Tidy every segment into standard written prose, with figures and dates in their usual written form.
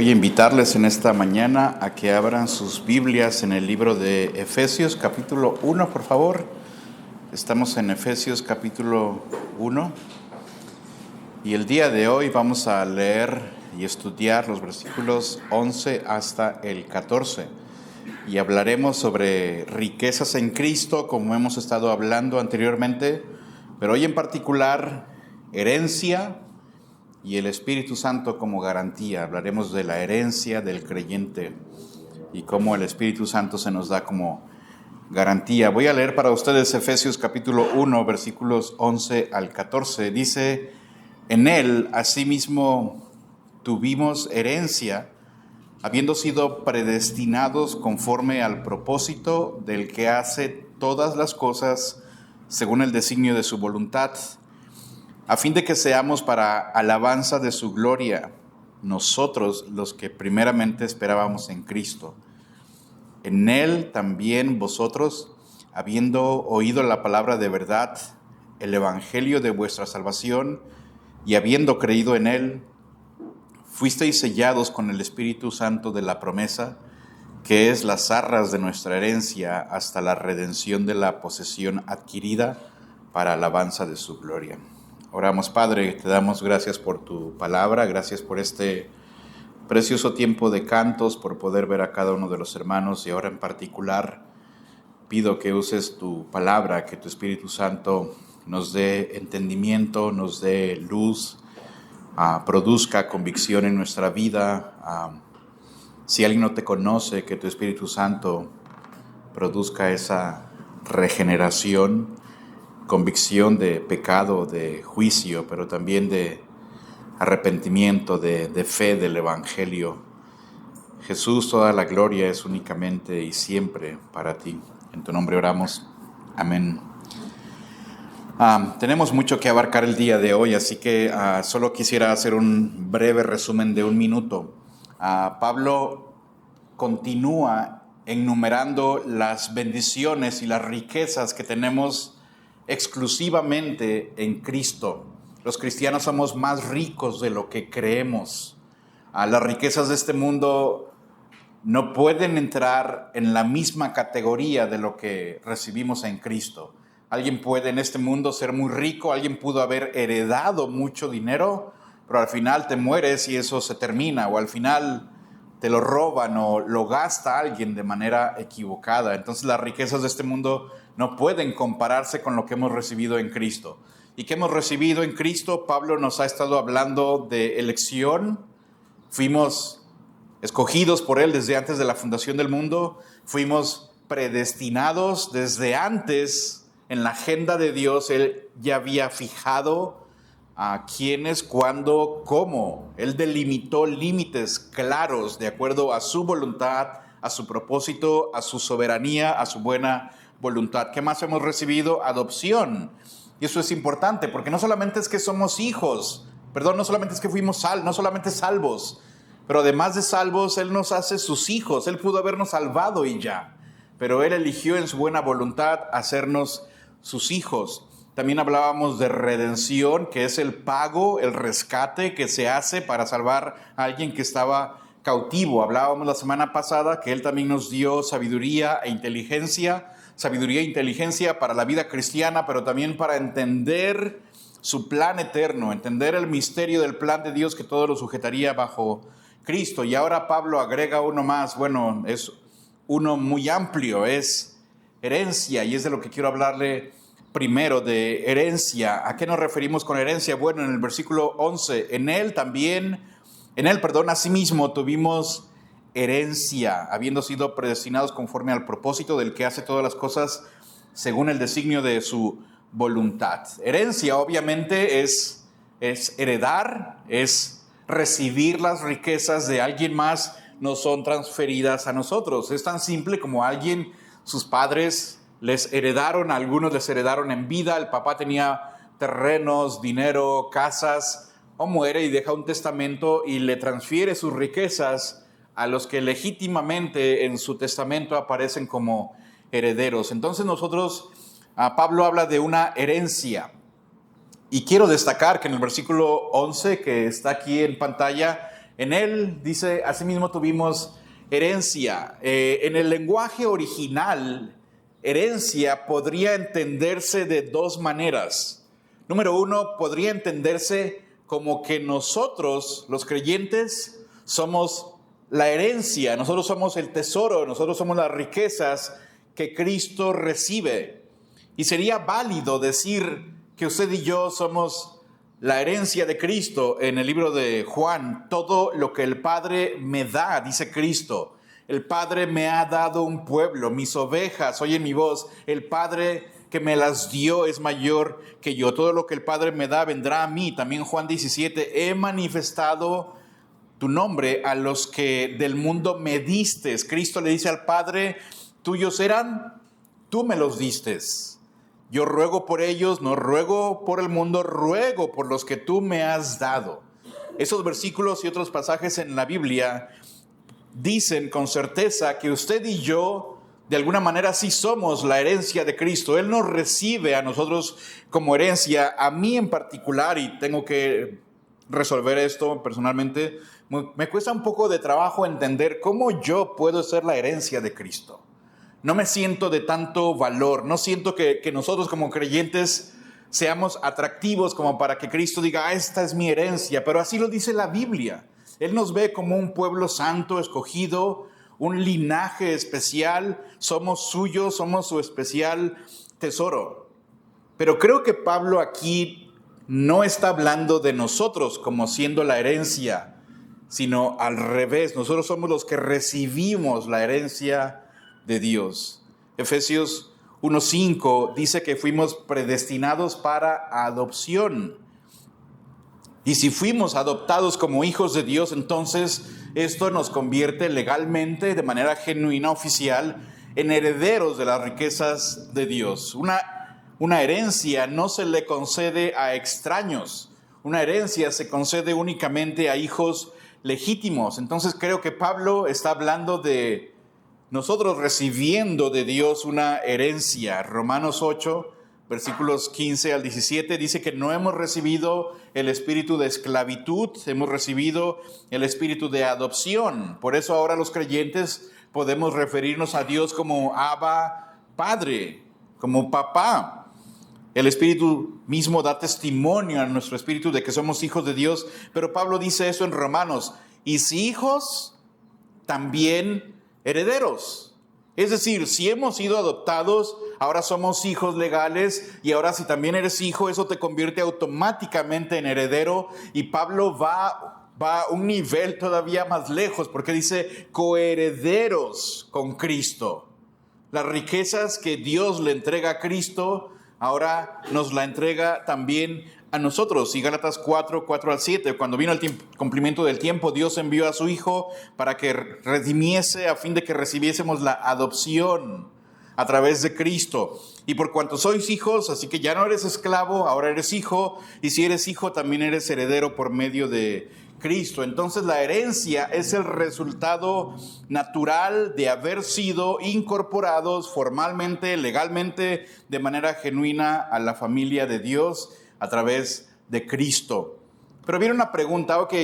Voy a invitarles en esta mañana a que abran sus Biblias en el libro de Efesios, capítulo 1, por favor. Estamos en Efesios, capítulo 1. Y el día de hoy vamos a leer y estudiar los versículos 11 hasta el 14. Y hablaremos sobre riquezas en Cristo, como hemos estado hablando anteriormente, pero hoy en particular, herencia y el Espíritu Santo como garantía. Hablaremos de la herencia del creyente y cómo el Espíritu Santo se nos da como garantía. Voy a leer para ustedes Efesios capítulo 1, versículos 11 al 14. Dice: en él, asimismo, tuvimos herencia, habiendo sido predestinados conforme al propósito del que hace todas las cosas según el designio de su voluntad, a fin de que seamos para alabanza de su gloria, nosotros los que primeramente esperábamos en Cristo. En él también vosotros, habiendo oído la palabra de verdad, el evangelio de vuestra salvación, y habiendo creído en él, fuisteis sellados con el Espíritu Santo de la promesa, que es las arras de nuestra herencia hasta la redención de la posesión adquirida para alabanza de su gloria. Oramos. Padre, te damos gracias por tu palabra, gracias por este precioso tiempo de cantos, por poder ver a cada uno de los hermanos, y ahora en particular pido que uses tu palabra, que tu Espíritu Santo nos dé entendimiento, nos dé luz, produzca convicción en nuestra vida. Si alguien no te conoce, que tu Espíritu Santo produzca esa regeneración, convicción de pecado, de juicio, pero también de arrepentimiento, de fe del Evangelio. Jesús, toda la gloria es únicamente y siempre para ti. En tu nombre oramos. Amén. Tenemos mucho que abarcar el día de hoy, así que solo quisiera hacer un breve resumen de un minuto. Pablo continúa enumerando las bendiciones y las riquezas que tenemos exclusivamente en Cristo. Los cristianos somos más ricos de lo que creemos. Las riquezas de este mundo no pueden entrar en la misma categoría de lo que recibimos en Cristo. Alguien puede en este mundo ser muy rico, alguien pudo haber heredado mucho dinero, pero al final te mueres y eso se termina, o al final te lo roban o lo gasta alguien de manera equivocada. Entonces las riquezas de este mundo no pueden compararse con lo que hemos recibido en Cristo. ¿Y qué hemos recibido en Cristo? Pablo nos ha estado hablando de elección. Fuimos escogidos por Él desde antes de la fundación del mundo. Fuimos predestinados desde antes en la agenda de Dios. Él ya había fijado a quiénes, cuándo, cómo. Él delimitó límites claros de acuerdo a su voluntad, a su propósito, a su soberanía, a su buena voluntad. ¿Qué más hemos recibido? Adopción. Y eso es importante porque no solamente es que somos hijos, no solamente es que fuimos no solamente salvos, pero además de salvos, Él nos hace sus hijos. Él pudo habernos salvado y ya, pero Él eligió en su buena voluntad hacernos sus hijos. También hablábamos de redención, que es el pago, el rescate que se hace para salvar a alguien que estaba cautivo. Hablábamos la semana pasada que Él también nos dio sabiduría e inteligencia para la vida cristiana, pero también para entender su plan eterno, entender el misterio del plan de Dios que todo lo sujetaría bajo Cristo. Y ahora Pablo agrega uno más, es uno muy amplio, es herencia, y es de lo que quiero hablarle primero, de herencia. ¿A qué nos referimos con herencia? Bueno, en el versículo 11, en él, asimismo tuvimos herencia, habiendo sido predestinados conforme al propósito del que hace todas las cosas según el designio de su voluntad. Herencia obviamente es heredar, es recibir las riquezas de alguien más, no son transferidas a nosotros. Es tan simple como sus padres les heredaron, a algunos les heredaron en vida. El papá tenía terrenos, dinero, casas, o muere y deja un testamento y le transfiere sus riquezas a los que legítimamente en su testamento aparecen como herederos. Entonces Pablo habla de una herencia. Y quiero destacar que en el versículo 11, que está aquí en pantalla, En él, dice, asimismo tuvimos herencia. En el lenguaje original, herencia podría entenderse de dos maneras. Número uno, podría entenderse como que nosotros, los creyentes, somos la herencia, nosotros somos el tesoro, nosotros somos las riquezas que Cristo recibe. Y sería válido decir que usted y yo somos la herencia de Cristo. En el libro de Juan, todo lo que el Padre me da, dice Cristo. El Padre me ha dado un pueblo, mis ovejas oyen mi voz. El Padre que me las dio es mayor que yo. Todo lo que el Padre me da vendrá a mí. También Juan 17, he manifestado tu nombre a los que del mundo me distes. Cristo le dice al Padre, tuyos eran, tú me los distes. Yo ruego por ellos, no ruego por el mundo, ruego por los que tú me has dado. Esos versículos y otros pasajes en la Biblia dicen con certeza que usted y yo, de alguna manera, sí somos la herencia de Cristo. Él nos recibe a nosotros como herencia, a mí en particular, y tengo que resolver esto personalmente. Me cuesta un poco de trabajo entender cómo yo puedo ser la herencia de Cristo. No me siento de tanto valor, no siento que nosotros como creyentes seamos atractivos como para que Cristo diga, esta es mi herencia, pero así lo dice la Biblia. Él nos ve como un pueblo santo, escogido, un linaje especial, somos suyos, somos su especial tesoro. Pero creo que Pablo aquí no está hablando de nosotros como siendo la herencia, sino al revés, nosotros somos los que recibimos la herencia de Dios. Efesios 1:5 dice que fuimos predestinados para adopción. Y si fuimos adoptados como hijos de Dios, entonces esto nos convierte legalmente, de manera genuina, oficial, en herederos de las riquezas de Dios. Una herencia no se le concede a extraños. Una herencia se concede únicamente a hijos legítimos. Entonces creo que Pablo está hablando de nosotros recibiendo de Dios una herencia. Romanos 8, versículos 15 al 17, dice que no hemos recibido el espíritu de esclavitud, hemos recibido el espíritu de adopción. Por eso ahora los creyentes podemos referirnos a Dios como Abba, Padre, como Papá. El Espíritu mismo da testimonio a nuestro espíritu de que somos hijos de Dios, pero Pablo dice eso en Romanos, y si hijos, también herederos. Es decir, si hemos sido adoptados, ahora somos hijos legales, y ahora si también eres hijo, eso te convierte automáticamente en heredero. Y Pablo va a un nivel todavía más lejos, porque dice coherederos con Cristo. Las riquezas que Dios le entrega a Cristo, ahora nos la entrega también a nosotros. Y Gálatas 4 al 7, cuando vino el cumplimiento del tiempo, Dios envió a su Hijo para que redimiese, a fin de que recibiésemos la adopción a través de Cristo. Y por cuanto sois hijos, así que ya no eres esclavo, ahora eres hijo, y si eres hijo también eres heredero por medio de Cristo. Entonces la herencia es el resultado natural de haber sido incorporados formalmente, legalmente, de manera genuina a la familia de Dios a través de Cristo. Pero viene una pregunta, ok,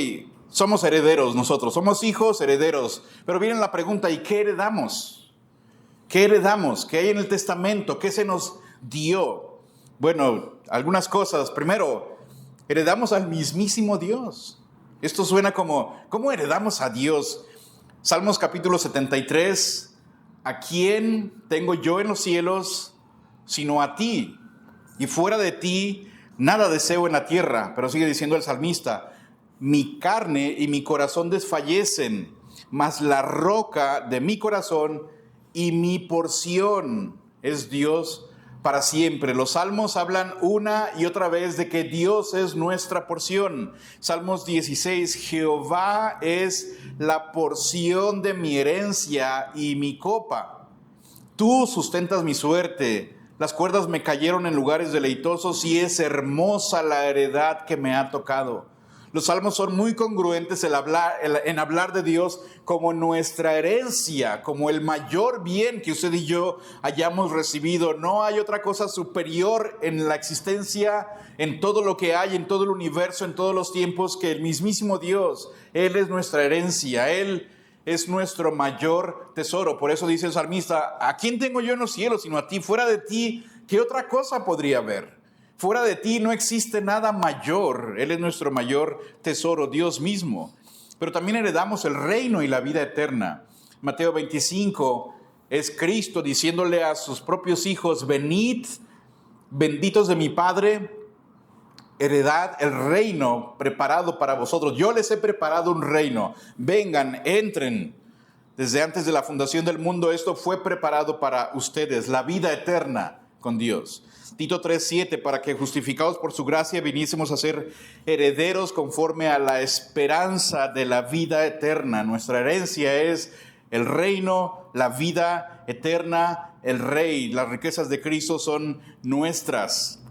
somos herederos nosotros, somos hijos herederos, pero viene la pregunta, ¿y qué heredamos? ¿Qué heredamos? ¿Qué hay en el testamento? ¿Qué se nos dio? Bueno, algunas cosas. Primero, heredamos al mismísimo Dios. Esto suena como, ¿cómo heredamos a Dios? Salmos capítulo 73, ¿a quién tengo yo en los cielos sino a ti? Y fuera de ti, nada deseo en la tierra. Pero sigue diciendo el salmista, mi carne y mi corazón desfallecen, mas la roca de mi corazón y mi porción es Dios para siempre. Los salmos hablan una y otra vez de que Dios es nuestra porción. Salmos 16, Jehová es la porción de mi herencia y mi copa. Tú sustentas mi suerte, las cuerdas me cayeron en lugares deleitosos y es hermosa la heredad que me ha tocado. Los salmos son muy congruentes en hablar de Dios como nuestra herencia, como el mayor bien que usted y yo hayamos recibido. No hay otra cosa superior en la existencia, en todo lo que hay, en todo el universo, en todos los tiempos, que el mismísimo Dios. Él es nuestra herencia, Él es nuestro mayor tesoro. Por eso dice el salmista: ¿a quién tengo yo en los cielos sino a ti? Fuera de ti, ¿qué otra cosa podría haber? Fuera de ti no existe nada mayor. Él es nuestro mayor tesoro, Dios mismo. Pero también heredamos el reino y la vida eterna. Mateo 25 es Cristo diciéndole a sus propios hijos: venid, benditos de mi Padre, heredad el reino preparado para vosotros. Yo les he preparado un reino. Vengan, entren. Desde antes de la fundación del mundo esto fue preparado para ustedes, la vida eterna con Dios. Tito 3:7, para que justificados por su gracia viniésemos a ser herederos conforme a la esperanza de la vida eterna. Nuestra herencia es el reino, la vida eterna, el Rey. Las riquezas de Cristo son nuestras.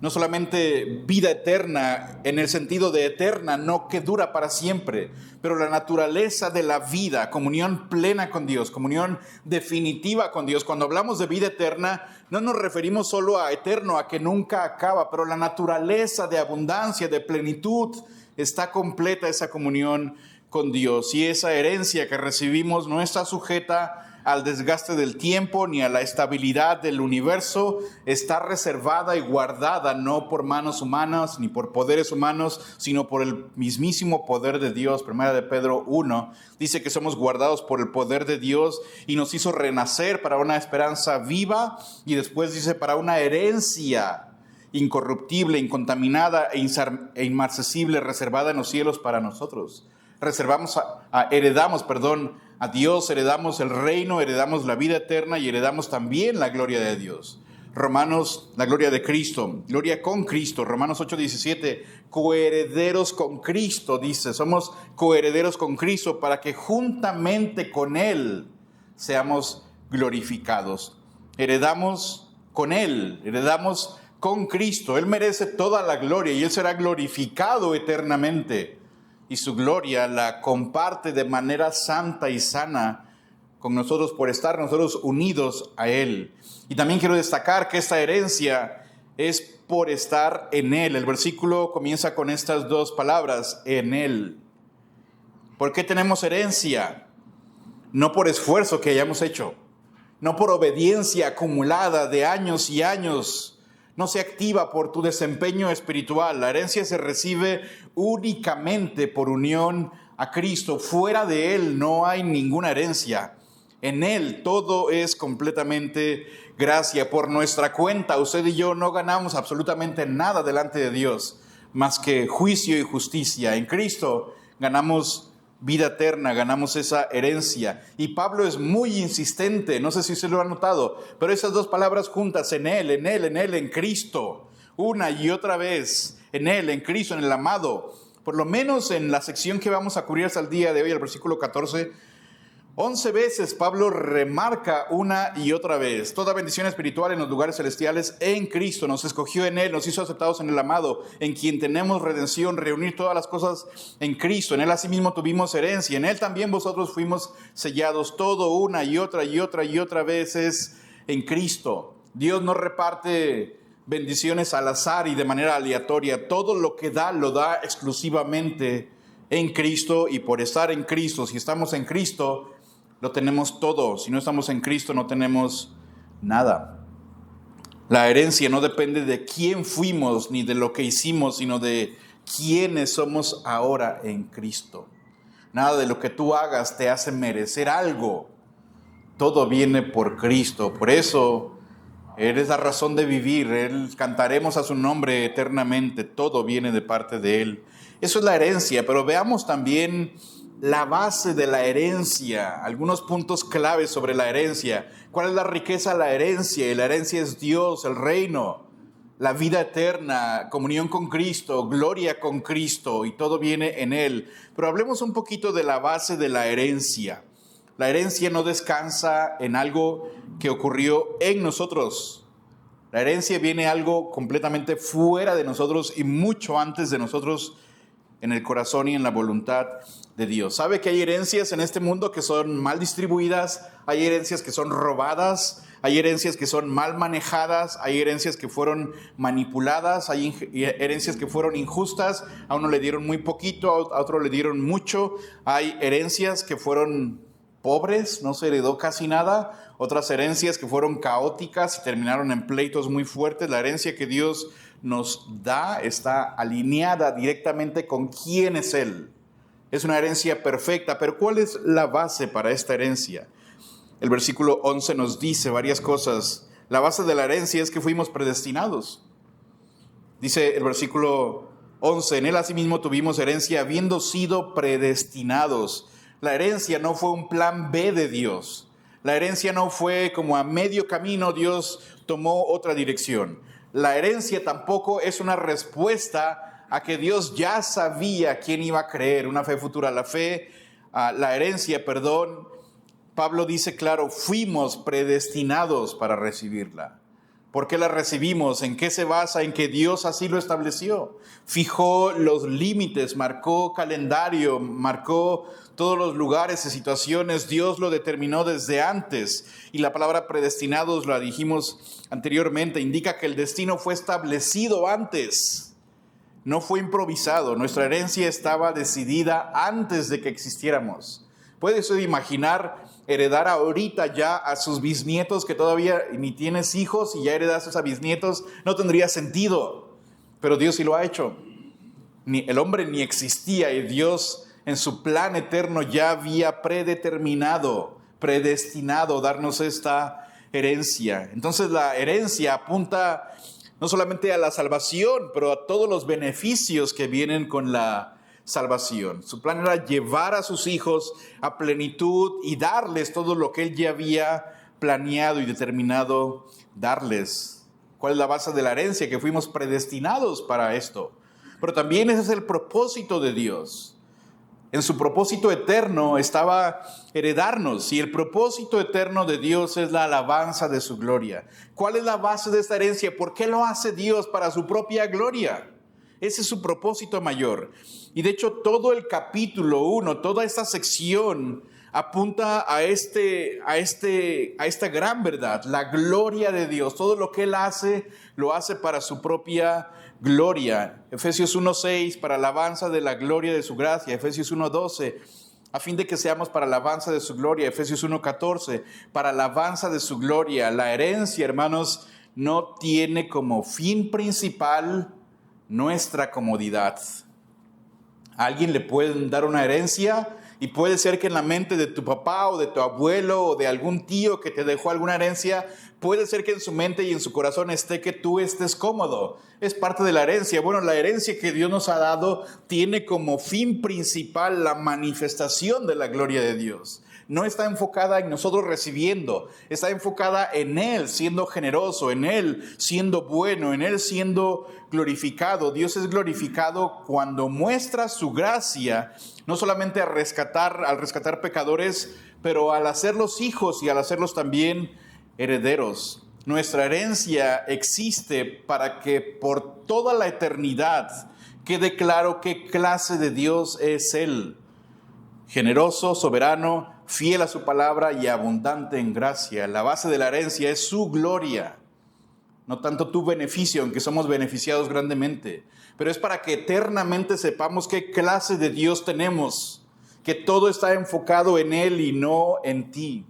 No solamente vida eterna en el sentido de eterna, no que dura para siempre, pero la naturaleza de la vida, comunión plena con Dios, comunión definitiva con Dios. Cuando hablamos de vida eterna, no nos referimos solo a eterno, a que nunca acaba, pero la naturaleza de abundancia, de plenitud, está completa esa comunión con Dios. Y esa herencia que recibimos no está sujeta al desgaste del tiempo ni a la estabilidad del universo. Está reservada y guardada no por manos humanas ni por poderes humanos, sino por el mismísimo poder de Dios. Primera de Pedro 1 dice que somos guardados por el poder de Dios y nos hizo renacer para una esperanza viva, y después dice para una herencia incorruptible, incontaminada e inmarcesible, reservada en los cielos para nosotros. Heredamos a Dios, heredamos el reino, heredamos la vida eterna y heredamos también la gloria de Dios. Romanos, la gloria de Cristo, gloria con Cristo. Romanos 8:17, coherederos con Cristo, dice, somos coherederos con Cristo para que juntamente con Él seamos glorificados. Heredamos con Él, heredamos con Cristo. Él merece toda la gloria y Él será glorificado eternamente. Y su gloria la comparte de manera santa y sana con nosotros por estar nosotros unidos a Él. Y también quiero destacar que esta herencia es por estar en Él. El versículo comienza con estas dos palabras: en Él. ¿Por qué tenemos herencia? No por esfuerzo que hayamos hecho, no por obediencia acumulada de años y años. No se activa por tu desempeño espiritual. La herencia se recibe únicamente por unión a Cristo. Fuera de Él no hay ninguna herencia. En Él todo es completamente gracia. Por nuestra cuenta, usted y yo no ganamos absolutamente nada delante de Dios, más que juicio y justicia. En Cristo ganamos vida eterna, ganamos esa herencia. Y Pablo es muy insistente, no sé si usted lo ha notado, pero esas dos palabras juntas, en Él, en Él, en Él, en Cristo, una y otra vez, en Él, en Cristo, en el amado. Por lo menos en la sección que vamos a cubrir hasta el día de hoy, el versículo 14, 11 veces Pablo remarca una y otra vez: toda bendición espiritual en los lugares celestiales en Cristo. Nos escogió en Él, nos hizo aceptados en el amado, en quien tenemos redención, reunir todas las cosas en Cristo. En Él asimismo tuvimos herencia, en Él también vosotros fuimos sellados. Todo una y otra y otra y otra vez es en Cristo. Dios no reparte bendiciones al azar y de manera aleatoria. Todo lo que da, lo da exclusivamente en Cristo, y por estar en Cristo, si estamos en Cristo, lo tenemos todo. Si no estamos en Cristo, no tenemos nada. La herencia no depende de quién fuimos ni de lo que hicimos, sino de quiénes somos ahora en Cristo. Nada de lo que tú hagas te hace merecer algo. Todo viene por Cristo. Por eso eres la razón de vivir. Cantaremos a su nombre eternamente. Todo viene de parte de Él. Eso es la herencia, pero veamos también la base de la herencia, algunos puntos claves sobre la herencia. ¿Cuál es la riqueza de la herencia? Y la herencia es Dios, el reino, la vida eterna, comunión con Cristo, gloria con Cristo, y todo viene en Él. Pero hablemos un poquito de la base de la herencia. La herencia no descansa en algo que ocurrió en nosotros. La herencia viene algo completamente fuera de nosotros y mucho antes de nosotros en el corazón y en la voluntad de Dios. Sabe que hay herencias en este mundo que son mal distribuidas, hay herencias que son robadas, hay herencias que son mal manejadas, hay herencias que fueron manipuladas, hay herencias que fueron injustas, a uno le dieron muy poquito, a otro le dieron mucho, hay herencias que fueron pobres, no se heredó casi nada, otras herencias que fueron caóticas y terminaron en pleitos muy fuertes. La herencia que Dios nos da está alineada directamente con quién es Él. Es una herencia perfecta, pero ¿cuál es la base para esta herencia? El versículo 11 nos dice varias cosas. La base de la herencia es que fuimos predestinados. Dice el versículo 11, en Él asimismo tuvimos herencia habiendo sido predestinados. La herencia no fue un plan B de Dios. La herencia no fue como a medio camino Dios tomó otra dirección. La herencia tampoco es una respuesta a que Dios ya sabía quién iba a creer, una fe futura. La herencia, Pablo dice claro, fuimos predestinados para recibirla. ¿Por qué la recibimos? ¿En qué se basa? En que Dios así lo estableció. Fijó los límites, marcó calendario, marcó todos los lugares y situaciones. Dios lo determinó desde antes. Y la palabra predestinados, la dijimos anteriormente, indica que el destino fue establecido antes. No fue improvisado. Nuestra herencia estaba decidida antes de que existiéramos. ¿Puede usted imaginar heredar ahorita ya a sus bisnietos que todavía ni tienes hijos y ya heredas a bisnietos? No tendría sentido, pero Dios sí lo ha hecho. El hombre ni existía y Dios en su plan eterno ya había predestinado darnos esta herencia. Entonces la herencia apunta no solamente a la salvación, pero a todos los beneficios que vienen con la salvación. Su plan era llevar a sus hijos a plenitud y darles todo lo que Él ya había planeado y determinado darles. ¿Cuál es la base de la herencia? Que fuimos predestinados para esto. Pero también ese es el propósito de Dios. En su propósito eterno estaba heredarnos, y el propósito eterno de Dios es la alabanza de su gloria. ¿Cuál es la base de esta herencia? ¿Por qué lo hace Dios? Para su propia gloria. Ese es su propósito mayor. Y de hecho todo el capítulo 1, toda esta sección apunta a esta gran verdad, la gloria de Dios. Todo lo que Él hace, lo hace para su propia gloria. Efesios 1:6, para alabanza de la gloria de su gracia. Efesios 1:12, a fin de que seamos para alabanza de su gloria. Efesios 1:14, para alabanza de su gloria. La herencia, hermanos, no tiene como fin principal nuestra comodidad. A alguien le pueden dar una herencia y puede ser que en la mente de tu papá o de tu abuelo o de algún tío que te dejó alguna herencia, puede ser que en su mente y en su corazón esté que tú estés cómodo. Es parte de la herencia. Bueno, la herencia que Dios nos ha dado tiene como fin principal la manifestación de la gloria de Dios. No está enfocada en nosotros recibiendo, está enfocada en Él siendo generoso, en Él siendo bueno, en Él siendo glorificado. Dios es glorificado cuando muestra su gracia, no solamente al rescatar pecadores, pero al hacerlos hijos y al hacerlos también herederos. Nuestra herencia existe para que por toda la eternidad quede claro qué clase de Dios es Él. Generoso, soberano, fiel a su palabra y abundante en gracia. La base de la herencia es su gloria, no tanto tu beneficio, aunque somos beneficiados grandemente, pero es para que eternamente sepamos qué clase de Dios tenemos, que todo está enfocado en Él y no en ti,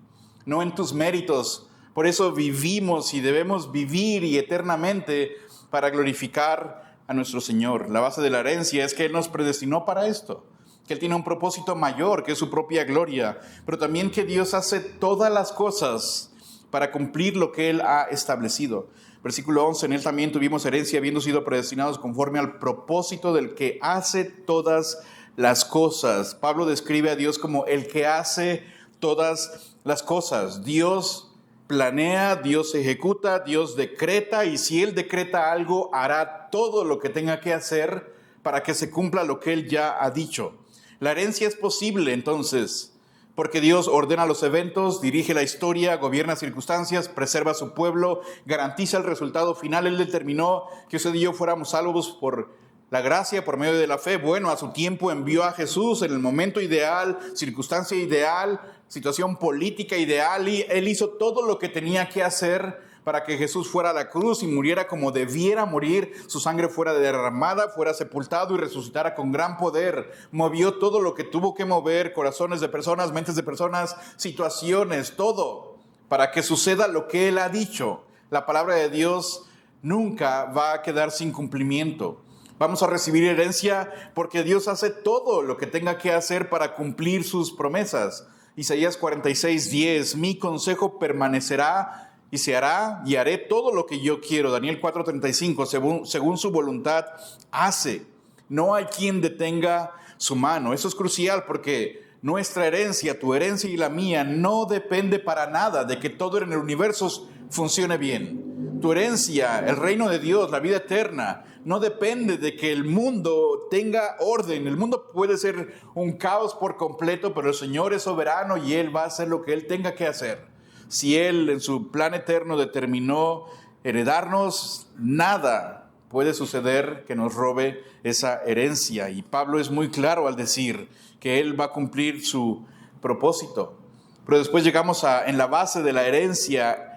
no en tus méritos. Por eso vivimos y debemos vivir y eternamente para glorificar a nuestro Señor. La base de la herencia es que Él nos predestinó para esto, que Él tiene un propósito mayor, que es su propia gloria, pero también que Dios hace todas las cosas para cumplir lo que Él ha establecido. Versículo 11, en Él también tuvimos herencia, habiendo sido predestinados conforme al propósito del que hace todas las cosas. Pablo describe a Dios como el que hace todas las cosas. Dios planea, Dios ejecuta, Dios decreta, y si Él decreta algo, hará todo lo que tenga que hacer para que se cumpla lo que Él ya ha dicho. La herencia es posible, entonces, porque Dios ordena los eventos, dirige la historia, gobierna circunstancias, preserva a su pueblo, garantiza el resultado final. Él determinó que usted y yo fuéramos salvos por La gracia por medio de la fe, bueno, a su tiempo envió a Jesús en el momento ideal, circunstancia ideal, situación política ideal, y Él hizo todo lo que tenía que hacer para que Jesús fuera a la cruz y muriera como debiera morir, su sangre fuera derramada, fuera sepultado y resucitara con gran poder. Movió todo lo que tuvo que mover, corazones de personas, mentes de personas, situaciones, todo, para que suceda lo que Él ha dicho. La palabra de Dios nunca va a quedar sin cumplimiento. Vamos a recibir herencia porque Dios hace todo lo que tenga que hacer para cumplir sus promesas. Isaías 46:10, mi consejo permanecerá y se hará y haré todo lo que yo quiero. Daniel 4:35, según su voluntad hace. No hay quien detenga su mano. Eso es crucial porque nuestra herencia, tu herencia y la mía, no depende para nada de que todo en el universo funcione bien. Tu herencia, el reino de Dios, la vida eterna, no depende de que el mundo tenga orden. El mundo puede ser un caos por completo, pero el Señor es soberano y Él va a hacer lo que Él tenga que hacer. Si Él en su plan eterno determinó heredarnos, nada puede suceder que nos robe esa herencia. Y Pablo es muy claro al decir que Él va a cumplir su propósito. Pero después llegamos en la base de la herencia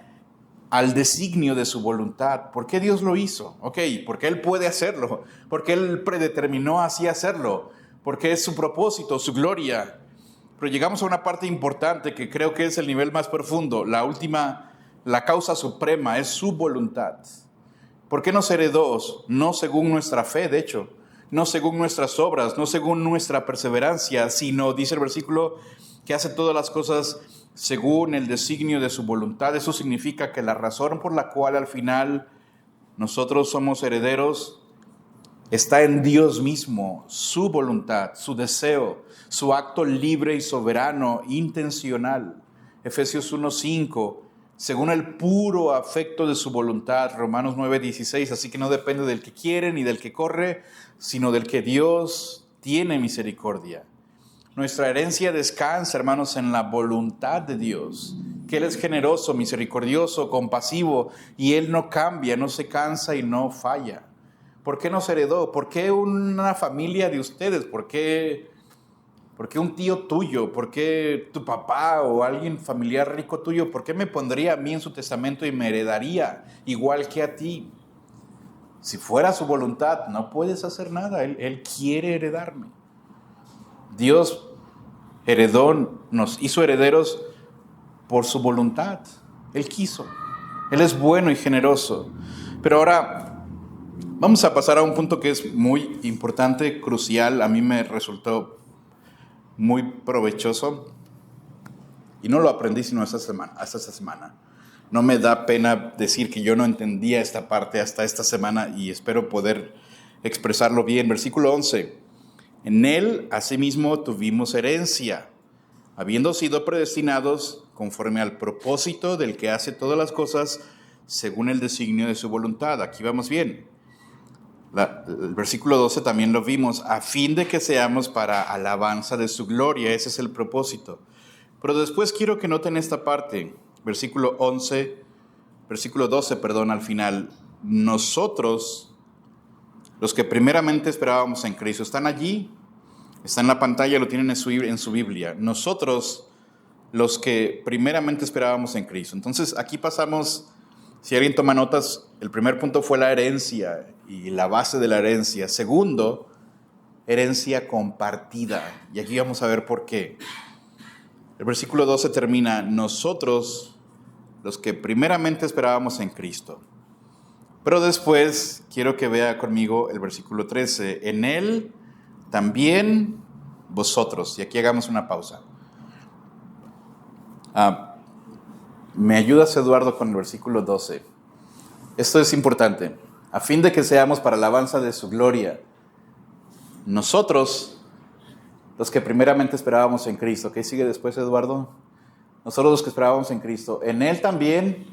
al designio de su voluntad. ¿Por qué Dios lo hizo? Porque Él puede hacerlo, porque Él predeterminó así hacerlo, porque es su propósito, su gloria. Pero llegamos a una parte importante que creo que es el nivel más profundo, la última, la causa suprema, es su voluntad. ¿Por qué nos heredó? No según nuestra fe, de hecho, no según nuestras obras, no según nuestra perseverancia, sino, dice el versículo, que hace todas las cosas según el designio de su voluntad. Eso significa que la razón por la cual al final nosotros somos herederos está en Dios mismo, su voluntad, su deseo, su acto libre y soberano, intencional. Efesios 1:5, según el puro afecto de su voluntad. Romanos 9:16, así que no depende del que quiere ni del que corre, sino del que Dios tiene misericordia. Nuestra herencia descansa, hermanos, en la voluntad de Dios, que Él es generoso, misericordioso, compasivo, y Él no cambia, no se cansa y no falla. ¿Por qué nos heredó? ¿Por qué una familia de ustedes? ¿Por qué un tío tuyo? ¿Por qué tu papá o alguien familiar rico tuyo? ¿Por qué me pondría a mí en su testamento y me heredaría igual que a ti? Si fuera su voluntad, no puedes hacer nada. Él quiere heredarme. Dios nos hizo herederos por su voluntad. Él quiso. Él es bueno y generoso. Pero ahora vamos a pasar a un punto que es muy importante, crucial. A mí me resultó muy provechoso y no lo aprendí sino hasta esta semana. No me da pena decir que yo no entendía esta parte hasta esta semana y espero poder expresarlo bien. Versículo 11. En Él, asimismo, tuvimos herencia, habiendo sido predestinados conforme al propósito del que hace todas las cosas según el designio de su voluntad. Aquí vamos bien. El versículo 12 también lo vimos, a fin de que seamos para alabanza de su gloria. Ese es el propósito. Pero después quiero que noten esta parte, versículo 12, al final. Nosotros, los que primeramente esperábamos en Cristo, ¿están allí? Está en la pantalla, lo tienen en su Biblia. Nosotros, los que primeramente esperábamos en Cristo. Entonces, aquí pasamos, si alguien toma notas, el primer punto fue la herencia y la base de la herencia. Segundo, herencia compartida. Y aquí vamos a ver por qué. El versículo 12 termina, nosotros, los que primeramente esperábamos en Cristo. Pero después quiero que vea conmigo el versículo 13. En Él también vosotros. Y aquí hagamos una pausa. ¿Me ayudas, Eduardo, con el versículo 12? Esto es importante. A fin de que seamos para alabanza de su gloria. Nosotros, los que primeramente esperábamos en Cristo. ¿Qué sigue después, Eduardo? Nosotros los que esperábamos en Cristo. En Él también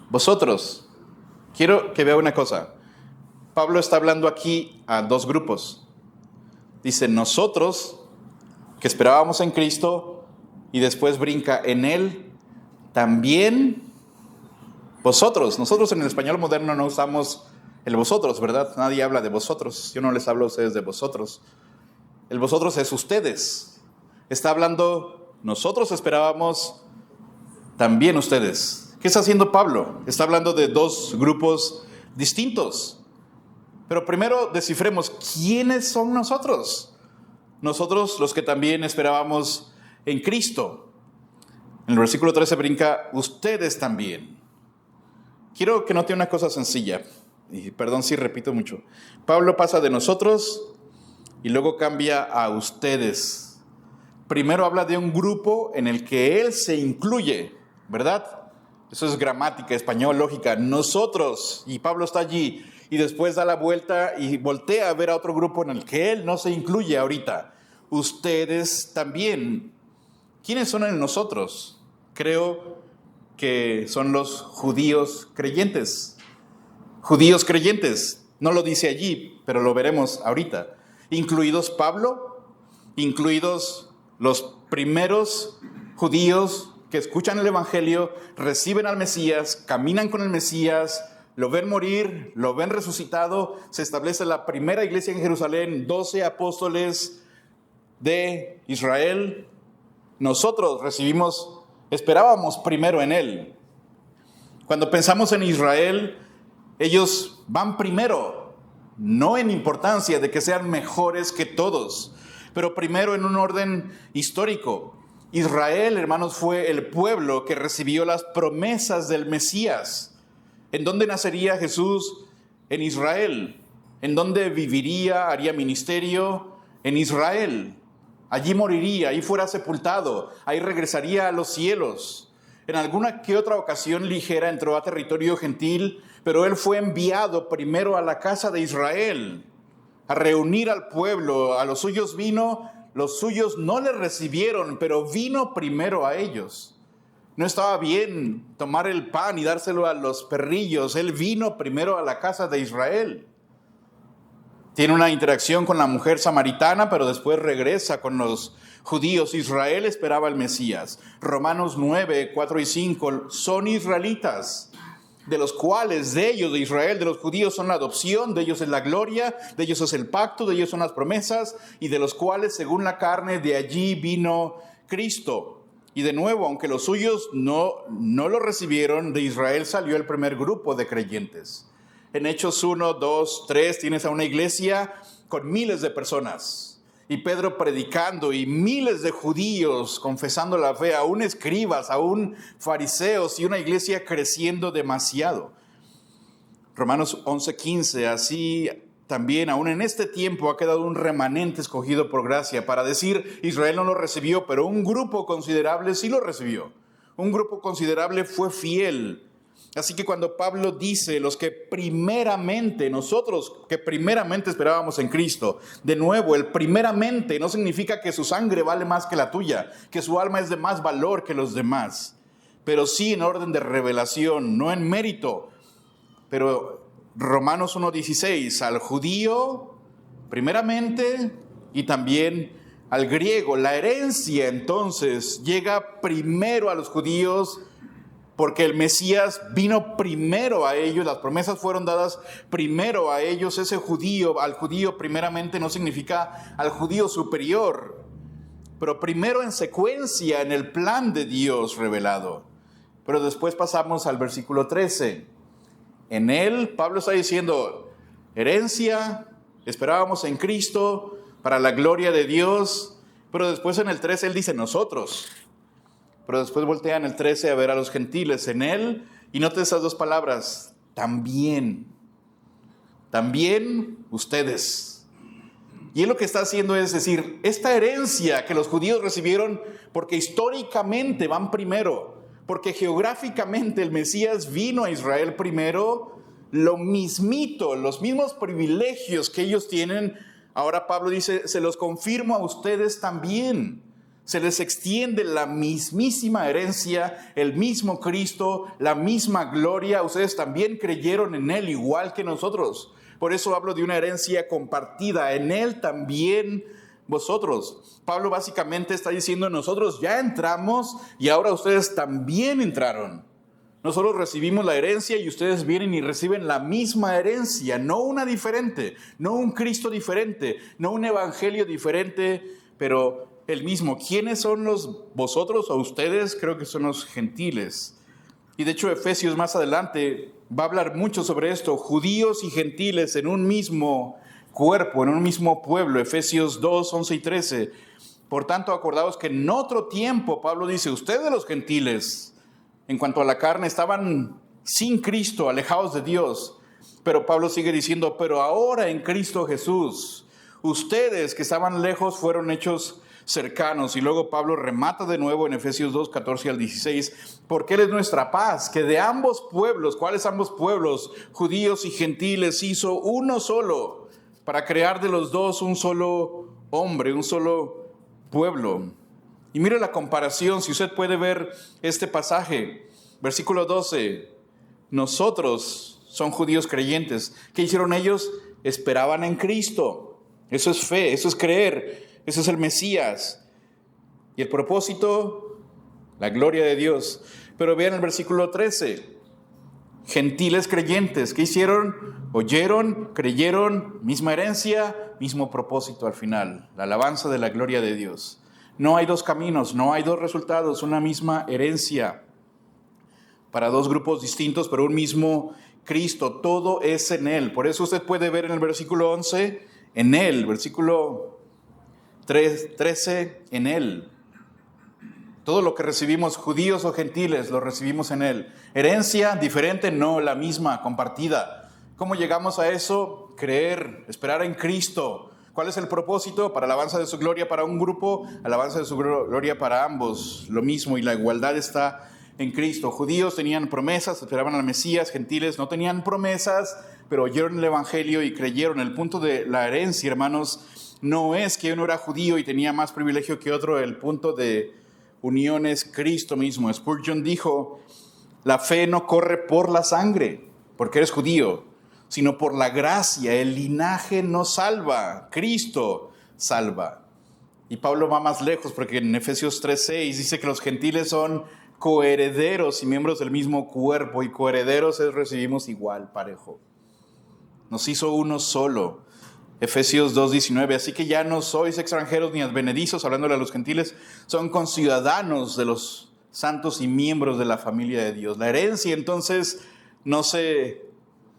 vosotros. Quiero que vea una cosa. Pablo está hablando aquí a dos grupos. Dice, nosotros que esperábamos en Cristo, y después brinca, en Él también vosotros. Nosotros en el español moderno no usamos El vosotros, ¿verdad? Nadie habla de vosotros. Yo no les hablo a ustedes de vosotros. El vosotros es ustedes. Está hablando, nosotros esperábamos, también ustedes. ¿Qué está haciendo Pablo? Está hablando de dos grupos distintos. Pero primero descifremos, ¿quiénes son nosotros? Nosotros los que también esperábamos en Cristo. En el versículo 13 brinca, ustedes también. Quiero que note una cosa sencilla, y perdón si repito mucho. Pablo pasa de nosotros y luego cambia a ustedes. Primero habla de un grupo en el que él se incluye, ¿verdad? Eso es gramática, español, lógica. Nosotros, y Pablo está allí, y después da la vuelta y voltea a ver a otro grupo en el que él no se incluye ahorita. Ustedes también. ¿Quiénes son en nosotros? Creo que son los judíos creyentes. Judíos creyentes. No lo dice allí, pero lo veremos ahorita. Incluidos Pablo, incluidos los primeros judíos que escuchan el Evangelio, reciben al Mesías, caminan con el Mesías, lo ven morir, lo ven resucitado, se establece la primera iglesia en Jerusalén, 12 apóstoles de Israel. Nosotros esperábamos primero en él. Cuando pensamos en Israel, ellos van primero, no en importancia de que sean mejores que todos, pero primero en un orden histórico. Israel, hermanos, fue el pueblo que recibió las promesas del Mesías. ¿En dónde nacería Jesús? En Israel. ¿En dónde viviría, haría ministerio? En Israel. Allí moriría, ahí fuera sepultado, ahí regresaría a los cielos. En alguna que otra ocasión ligera entró a territorio gentil, pero él fue enviado primero a la casa de Israel, a reunir al pueblo. A los suyos vino, los suyos no le recibieron, pero vino primero a ellos. No estaba bien tomar el pan y dárselo a los perrillos. Él vino primero a la casa de Israel. Tiene una interacción con la mujer samaritana, pero después regresa con los judíos. Israel esperaba al Mesías. Romanos 9, 4 y 5 son israelitas, de los cuales, de ellos, de Israel, de los judíos son la adopción, de ellos es la gloria, de ellos es el pacto, de ellos son las promesas, y de los cuales, según la carne, de allí vino Cristo. Y de nuevo, aunque los suyos no lo recibieron, de Israel salió el primer grupo de creyentes. En Hechos 1, 2, 3 tienes a una iglesia con miles de personas. Y Pedro predicando y miles de judíos confesando la fe, aún escribas, aún fariseos, y una iglesia creciendo demasiado. Romanos 11, 15, así también aún en este tiempo ha quedado un remanente escogido por gracia, para decir, Israel no lo recibió, pero un grupo considerable sí lo recibió. Un grupo considerable fue fiel. Así que cuando Pablo dice, nosotros que primeramente esperábamos en Cristo, de nuevo, el primeramente no significa que su sangre vale más que la tuya, que su alma es de más valor que los demás, pero sí en orden de revelación, no en mérito. Pero Romanos 1:16, al judío primeramente y también al griego. La herencia entonces llega primero a los judíos porque el Mesías vino primero a ellos, las promesas fueron dadas primero a ellos. Ese judío, al judío primeramente no significa al judío superior, pero primero en secuencia en el plan de Dios revelado. Pero después pasamos al versículo 13. En él, Pablo está diciendo, herencia, esperábamos en Cristo para la gloria de Dios, pero después en el 13 él dice nosotros. Pero después voltea en el 13 a ver a los gentiles en él, y note esas dos palabras, también ustedes. Y él lo que está haciendo es decir, esta herencia que los judíos recibieron, porque históricamente van primero, porque geográficamente el Mesías vino a Israel primero, lo mismito, los mismos privilegios que ellos tienen, ahora Pablo dice, se los confirmo a ustedes también. Se les extiende la mismísima herencia, el mismo Cristo, la misma gloria. Ustedes también creyeron en Él igual que nosotros. Por eso hablo de una herencia compartida. En Él también vosotros. Pablo básicamente está diciendo, nosotros ya entramos y ahora ustedes también entraron. Nosotros recibimos la herencia y ustedes vienen y reciben la misma herencia, no una diferente, no un Cristo diferente, no un evangelio diferente, pero el mismo. ¿Quiénes son vosotros o ustedes? Creo que son los gentiles. Y de hecho Efesios más adelante va a hablar mucho sobre esto, judíos y gentiles en un mismo cuerpo, en un mismo pueblo. Efesios 2, 11 y 13. Por tanto, acordaos que en otro tiempo, Pablo dice, ustedes los gentiles, en cuanto a la carne, estaban sin Cristo, alejados de Dios. Pero Pablo sigue diciendo, pero ahora en Cristo Jesús, ustedes que estaban lejos fueron hechos cercanos. Y luego Pablo remata de nuevo en Efesios 2, 14 al 16, porque Él es nuestra paz, que de ambos pueblos, ¿cuáles ambos pueblos? Judíos y gentiles, hizo uno solo, para crear de los dos un solo hombre, un solo pueblo. Y mire la comparación, si usted puede ver este pasaje, versículo 12, nosotros son judíos creyentes. ¿Qué hicieron ellos? Esperaban en Cristo. Eso es fe, eso es creer, eso es el Mesías. Y el propósito, la gloria de Dios. Pero vean el versículo 13, gentiles creyentes, ¿qué hicieron? Oyeron, creyeron, misma herencia, mismo propósito al final, la alabanza de la gloria de Dios. No hay dos caminos, no hay dos resultados, una misma herencia para dos grupos distintos, pero un mismo Cristo. Todo es en Él. Por eso usted puede ver en el versículo 11, en Él. Versículo 13, en Él. Todo lo que recibimos, judíos o gentiles, lo recibimos en Él. Herencia diferente, no, la misma, compartida. ¿Cómo llegamos a eso? Creer, esperar en Cristo. ¿Cuál es el propósito? Para alabanza de su gloria para un grupo, alabanza de su gloria para ambos. Lo mismo, y la igualdad está en Cristo. Judíos tenían promesas, esperaban al Mesías. Gentiles no tenían promesas, pero oyeron el evangelio y creyeron. El punto de la herencia, hermanos, no es que uno era judío y tenía más privilegio que otro. El punto de unión es Cristo mismo. Spurgeon dijo, la fe no corre por la sangre, porque eres judío, sino por la gracia. El linaje no salva, Cristo salva. Y Pablo va más lejos, porque en Efesios 3:6 dice que los gentiles son coherederos y miembros del mismo cuerpo, y coherederos es recibimos igual, parejo. Nos hizo uno solo. Efesios 2:19, así que ya no sois extranjeros ni advenedizos, hablándole a los gentiles, son conciudadanos de los santos y miembros de la familia de Dios. La herencia entonces no se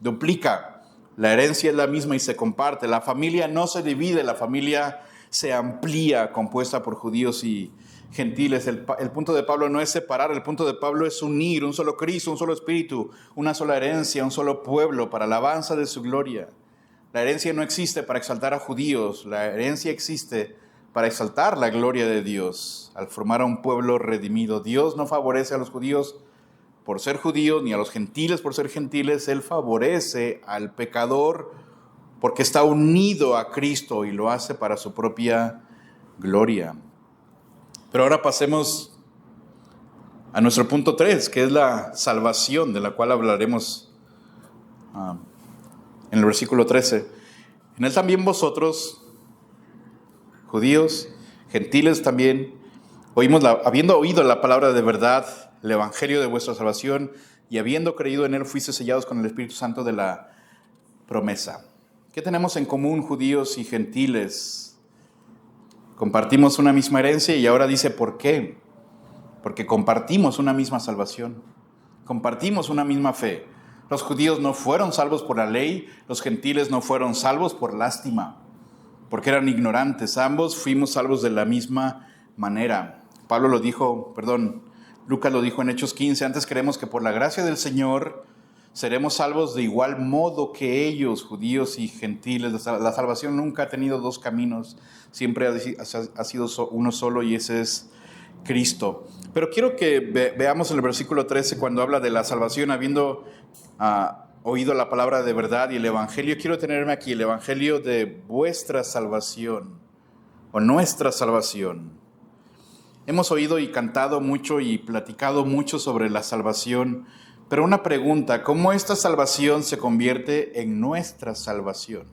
duplica, la herencia es la misma y se comparte. La familia no se divide, la familia se amplía, compuesta por judíos y gentiles. El punto de Pablo no es separar, el punto de Pablo es unir, un solo Cristo, un solo Espíritu, una sola herencia, un solo pueblo para alabanza de su gloria. La herencia no existe para exaltar a judíos, la herencia existe para exaltar la gloria de Dios al formar a un pueblo redimido. Dios no favorece a los judíos por ser judíos, ni a los gentiles por ser gentiles. Él favorece al pecador porque está unido a Cristo y lo hace para su propia gloria. Pero ahora pasemos a nuestro punto 3, que es la salvación, de la cual hablaremos en el versículo 13. En él también vosotros, judíos, gentiles también, habiendo oído la palabra de verdad, el evangelio de vuestra salvación, y habiendo creído en él, fuiste sellados con el Espíritu Santo de la promesa. ¿Qué tenemos en común, judíos y gentiles? Compartimos una misma herencia, y ahora dice ¿por qué? Porque compartimos una misma salvación, compartimos una misma fe. Los judíos no fueron salvos por la ley, los gentiles no fueron salvos por lástima, porque eran ignorantes. Ambos fuimos salvos de la misma manera. Lucas lo dijo en Hechos 15, antes creemos que por la gracia del Señor seremos salvos de igual modo que ellos, judíos y gentiles. La salvación nunca ha tenido dos caminos, siempre ha sido uno solo, y ese es Cristo. Pero quiero que veamos en el versículo 13, cuando habla de la salvación, habiendo oído la palabra de verdad y el evangelio. Quiero tenerme aquí, el evangelio de vuestra salvación, o nuestra salvación. Hemos oído y cantado mucho y platicado mucho sobre la salvación, pero una pregunta: ¿cómo esta salvación se convierte en nuestra salvación?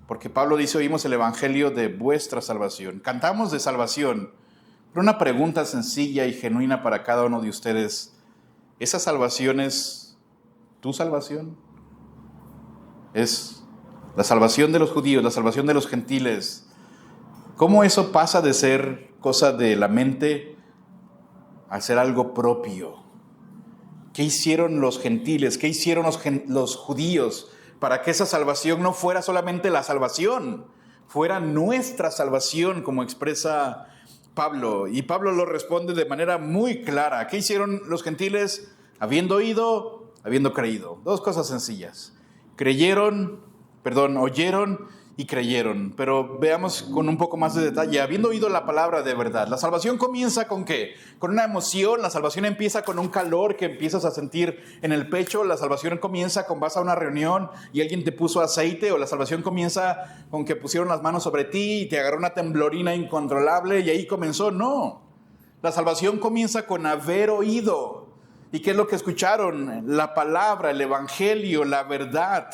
Porque Pablo dice, oímos el evangelio de vuestra salvación. Cantamos de salvación, pero una pregunta sencilla y genuina para cada uno de ustedes ¿esa salvación es tu salvación? Es la salvación de los judíos, la salvación de los gentiles. ¿Cómo eso pasa de ser cosa de la mente a ser algo propio? ¿Qué hicieron los gentiles? ¿Qué hicieron los judíos para que esa salvación no fuera solamente la salvación, fuera nuestra salvación, como expresa Pablo? Y Pablo lo responde de manera muy clara. ¿Qué hicieron los gentiles? Habiendo oído, habiendo creído. Dos cosas sencillas. Oyeron y creyeron. Pero veamos con un poco más de detalle. Habiendo oído la palabra de verdad. La salvación comienza ¿con qué? Con una emoción. La salvación empieza con un calor que empiezas a sentir en el pecho. La salvación comienza con vas a una reunión y alguien te puso aceite. O la salvación comienza con que pusieron las manos sobre ti y te agarró una temblorina incontrolable y ahí comenzó. No. La salvación comienza con haber oído. ¿Y qué es lo que escucharon? La palabra, el evangelio, la verdad.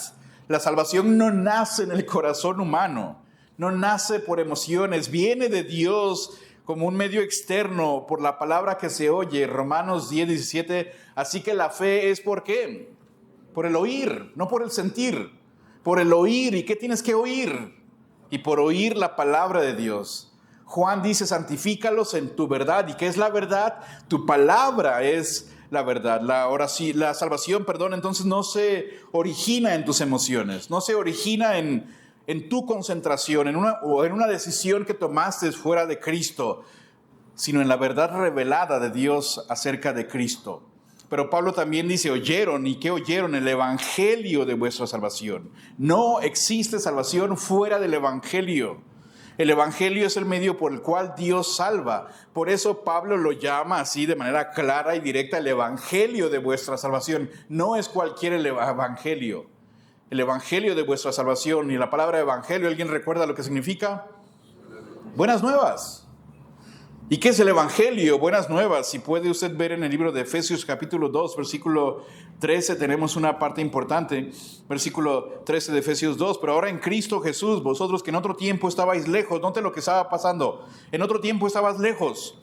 La salvación no nace en el corazón humano, no nace por emociones, viene de Dios como un medio externo por la palabra que se oye. Romanos 10:17, así que la fe es ¿por qué? Por el oír, no por el sentir, por el oír. ¿Y qué tienes que oír? Y por oír la palabra de Dios. Juan dice, santifícalos en tu verdad. ¿Y qué es la verdad? Tu palabra es la verdad. La salvación, entonces no se origina en tus emociones, no se origina en tu concentración, en una decisión que tomaste fuera de Cristo, sino en la verdad revelada de Dios acerca de Cristo. Pero Pablo también dice, oyeron. ¿Y qué oyeron? El evangelio de vuestra salvación. No existe salvación fuera del evangelio. El evangelio es el medio por el cual Dios salva. Por eso Pablo lo llama así de manera clara y directa, el evangelio de vuestra salvación. No es cualquier evangelio. El evangelio de vuestra salvación. Y la palabra evangelio, ¿alguien recuerda lo que significa? Buenas nuevas. ¿Y qué es el evangelio? Buenas nuevas. Si puede usted ver en el libro de Efesios capítulo 2, versículo 13, tenemos una parte importante. Versículo 13 de Efesios 2. Pero ahora en Cristo Jesús, vosotros que en otro tiempo estabais lejos. Note lo que estaba pasando. En otro tiempo estabas lejos.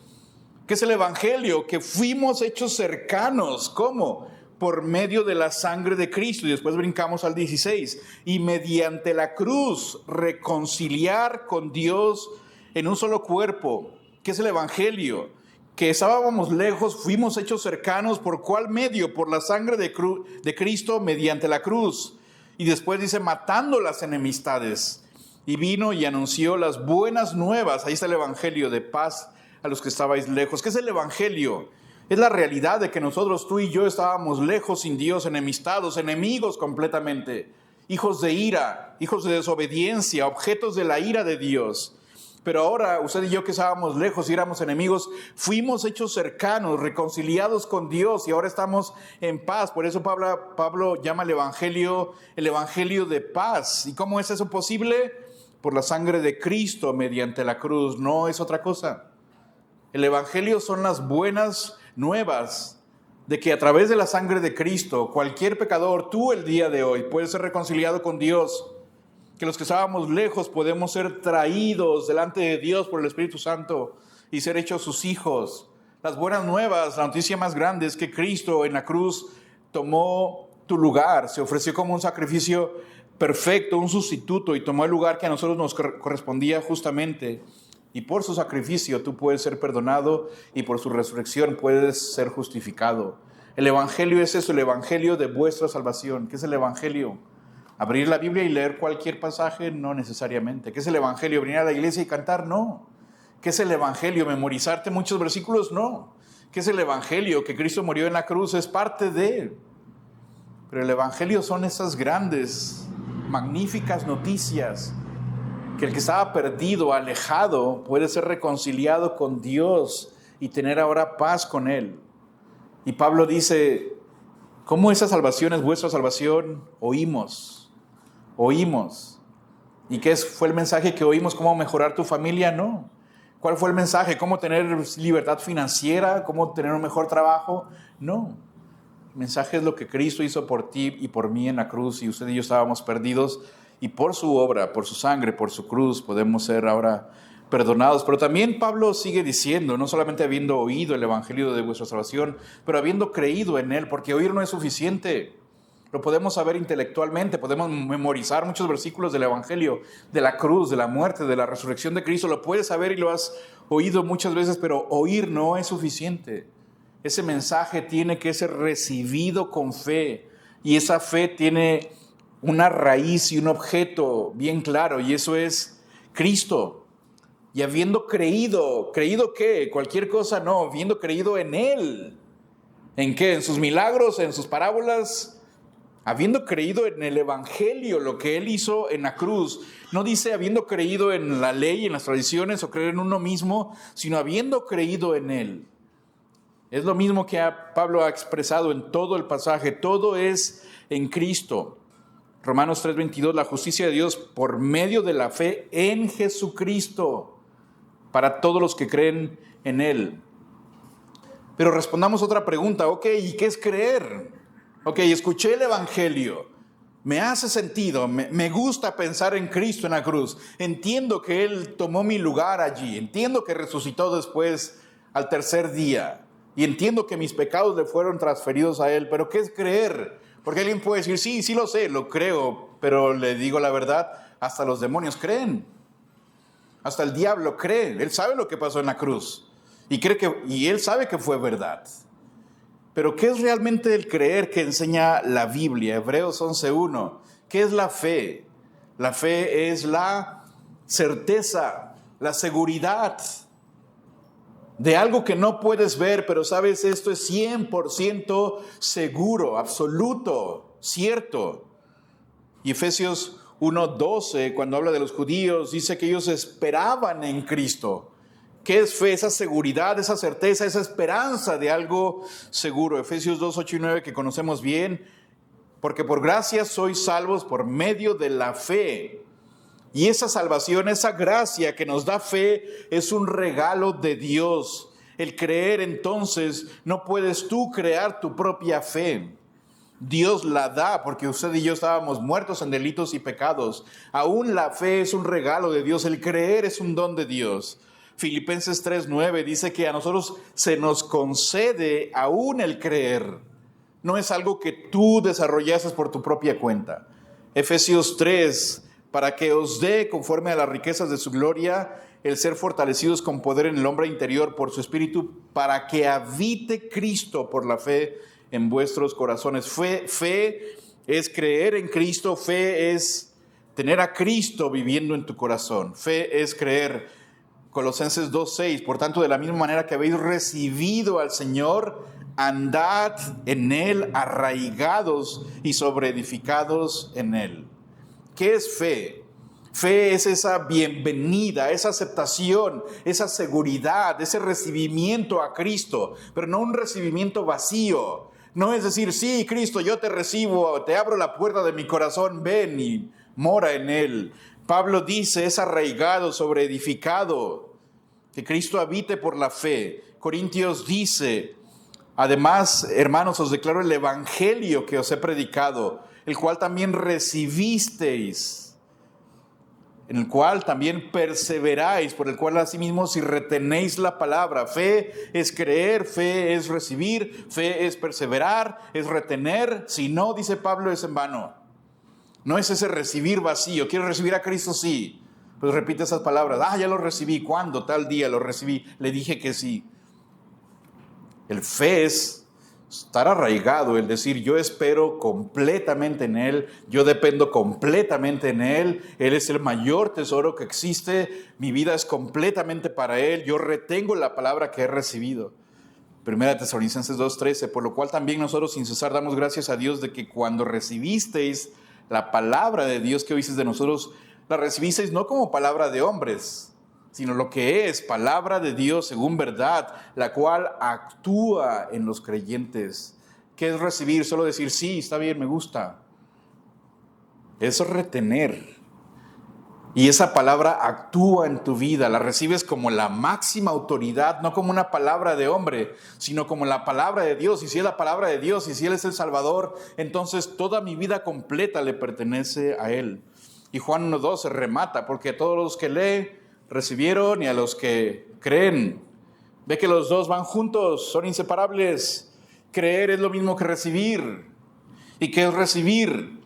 ¿Qué es el evangelio? Que fuimos hechos cercanos. ¿Cómo? Por medio de la sangre de Cristo. Y después brincamos al 16. Y mediante la cruz reconciliar con Dios en un solo cuerpo. ¿Qué es el evangelio? Que estábamos lejos, fuimos hechos cercanos. ¿Por cuál medio? Por la sangre de Cristo mediante la cruz. Y después dice, matando las enemistades. Y vino y anunció las buenas nuevas. Ahí está el evangelio de paz a los que estabais lejos. ¿Qué es el evangelio? Es la realidad de que nosotros, tú y yo, estábamos lejos, sin Dios, enemistados, enemigos completamente. Hijos de ira, hijos de desobediencia, objetos de la ira de Dios. Pero ahora, usted y yo que estábamos lejos y éramos enemigos, fuimos hechos cercanos, reconciliados con Dios y ahora estamos en paz. Por eso Pablo llama el evangelio de paz. ¿Y cómo es eso posible? Por la sangre de Cristo mediante la cruz, no es otra cosa. El evangelio son las buenas nuevas de que a través de la sangre de Cristo, cualquier pecador, tú el día de hoy, puedes ser reconciliado con Dios. Que los que estábamos lejos podemos ser traídos delante de Dios por el Espíritu Santo y ser hechos sus hijos. Las buenas nuevas, la noticia más grande es que Cristo en la cruz tomó tu lugar, se ofreció como un sacrificio perfecto, un sustituto, y tomó el lugar que a nosotros nos correspondía justamente. Y por su sacrificio tú puedes ser perdonado y por su resurrección puedes ser justificado. El evangelio es eso, el evangelio de vuestra salvación. ¿Qué es el evangelio? Abrir la Biblia y leer cualquier pasaje, no necesariamente. ¿Qué es el evangelio? ¿Venir a la iglesia y cantar? No. ¿Qué es el evangelio? ¿Memorizarte muchos versículos? No. ¿Qué es el evangelio? Que Cristo murió en la cruz es parte de. Pero el evangelio son esas grandes, magníficas noticias. Que el que estaba perdido, alejado, puede ser reconciliado con Dios y tener ahora paz con Él. Y Pablo dice, ¿cómo esa salvación es vuestra salvación? Oímos. ¿Y qué fue el mensaje que oímos? ¿Cómo mejorar tu familia? No. ¿Cuál fue el mensaje? ¿Cómo tener libertad financiera? ¿Cómo tener un mejor trabajo? No. El mensaje es lo que Cristo hizo por ti y por mí en la cruz, y usted y yo estábamos perdidos, y por su obra, por su sangre, por su cruz, podemos ser ahora perdonados. Pero también Pablo sigue diciendo, no solamente habiendo oído el evangelio de vuestra salvación, pero habiendo creído en él, porque oír no es suficiente. Lo podemos saber intelectualmente, podemos memorizar muchos versículos del evangelio, de la cruz, de la muerte, de la resurrección de Cristo. Lo puedes saber y lo has oído muchas veces, pero oír no es suficiente. Ese mensaje tiene que ser recibido con fe, y esa fe tiene una raíz y un objeto bien claro, y eso es Cristo. Y habiendo creído, ¿creído qué? Cualquier cosa no, habiendo creído en Él. ¿En qué? ¿En sus milagros? ¿En sus parábolas? Habiendo creído en el evangelio, lo que Él hizo en la cruz. No dice habiendo creído en la ley, en las tradiciones o creer en uno mismo, sino habiendo creído en Él. Es lo mismo que Pablo ha expresado en todo el pasaje. Todo es en Cristo. Romanos 3:22, la justicia de Dios por medio de la fe en Jesucristo, para todos los que creen en Él. Pero respondamos otra pregunta. Ok, ¿y qué es creer? Ok, escuché el evangelio. Me hace sentido. Me gusta pensar en Cristo en la cruz. Entiendo que Él tomó mi lugar allí. Entiendo que resucitó después al tercer día. Y entiendo que mis pecados le fueron transferidos a Él. Pero ¿qué es creer? Porque alguien puede decir, sí lo sé, lo creo. Pero le digo la verdad, hasta los demonios creen. Hasta el diablo cree. Él sabe lo que pasó en la cruz. Y él sabe que fue verdad. Pero ¿qué es realmente el creer que enseña la Biblia? Hebreos 11:1. ¿Qué es la fe? La fe es la certeza, la seguridad de algo que no puedes ver, pero sabes, esto es 100% seguro, absoluto, cierto. Y Efesios 1:12, cuando habla de los judíos, dice que ellos esperaban en Cristo. ¿Qué es fe? Esa seguridad, esa certeza, esa esperanza de algo seguro. Efesios 2:8-9, que conocemos bien, porque por gracia sois salvos por medio de la fe. Y esa salvación, esa gracia que nos da fe, es un regalo de Dios. El creer, entonces, no puedes tú crear tu propia fe. Dios la da, porque usted y yo estábamos muertos en delitos y pecados. Aún la fe es un regalo de Dios, el creer es un don de Dios. Filipenses 3:9 dice que a nosotros se nos concede aún el creer. No es algo que tú desarrollases por tu propia cuenta. Efesios 3, para que os dé, conforme a las riquezas de su gloria, el ser fortalecidos con poder en el hombre interior por su espíritu, para que habite Cristo por la fe en vuestros corazones. Fe es creer en Cristo, fe es tener a Cristo viviendo en tu corazón. Fe es creer. Colosenses 2:6, por tanto, de la misma manera que habéis recibido al Señor, andad en Él, arraigados y sobreedificados en Él. ¿Qué es fe? Fe es esa bienvenida, esa aceptación, esa seguridad, ese recibimiento a Cristo, pero no un recibimiento vacío. No es decir, sí, Cristo, yo te recibo, te abro la puerta de mi corazón, ven y mora en Él. Pablo dice, es arraigado, sobreedificado, que Cristo habite por la fe. Corintios dice, además, hermanos, os declaro el evangelio que os he predicado, el cual también recibisteis, en el cual también perseveráis, por el cual asimismo si retenéis la palabra. Fe es creer, fe es recibir, fe es perseverar, es retener. Si no, dice Pablo, es en vano. No es ese recibir vacío. ¿Quieres recibir a Cristo? Sí. Pues repite esas palabras. Ya lo recibí. ¿Cuándo? Tal día lo recibí. Le dije que sí. El fe es estar arraigado, el decir yo espero completamente en Él, yo dependo completamente en Él, Él es el mayor tesoro que existe, mi vida es completamente para Él, yo retengo la palabra que he recibido. Primera Tesalonicenses 2:13, por lo cual también nosotros sin cesar damos gracias a Dios de que cuando recibisteis la palabra de Dios que oísteis de nosotros, la recibisteis no como palabra de hombres, sino lo que es palabra de Dios según verdad, la cual actúa en los creyentes. ¿Qué es recibir? Solo decir, sí, está bien, me gusta. Eso es retener. Y esa palabra actúa en tu vida, la recibes como la máxima autoridad, no como una palabra de hombre, sino como la palabra de Dios. Y si es la palabra de Dios, y si Él es el Salvador, entonces toda mi vida completa le pertenece a Él. Y Juan 1:12 remata, porque a todos los que lee, recibieron y a los que creen. Ve que los dos van juntos, son inseparables. Creer es lo mismo que recibir. ¿Y qué es recibir?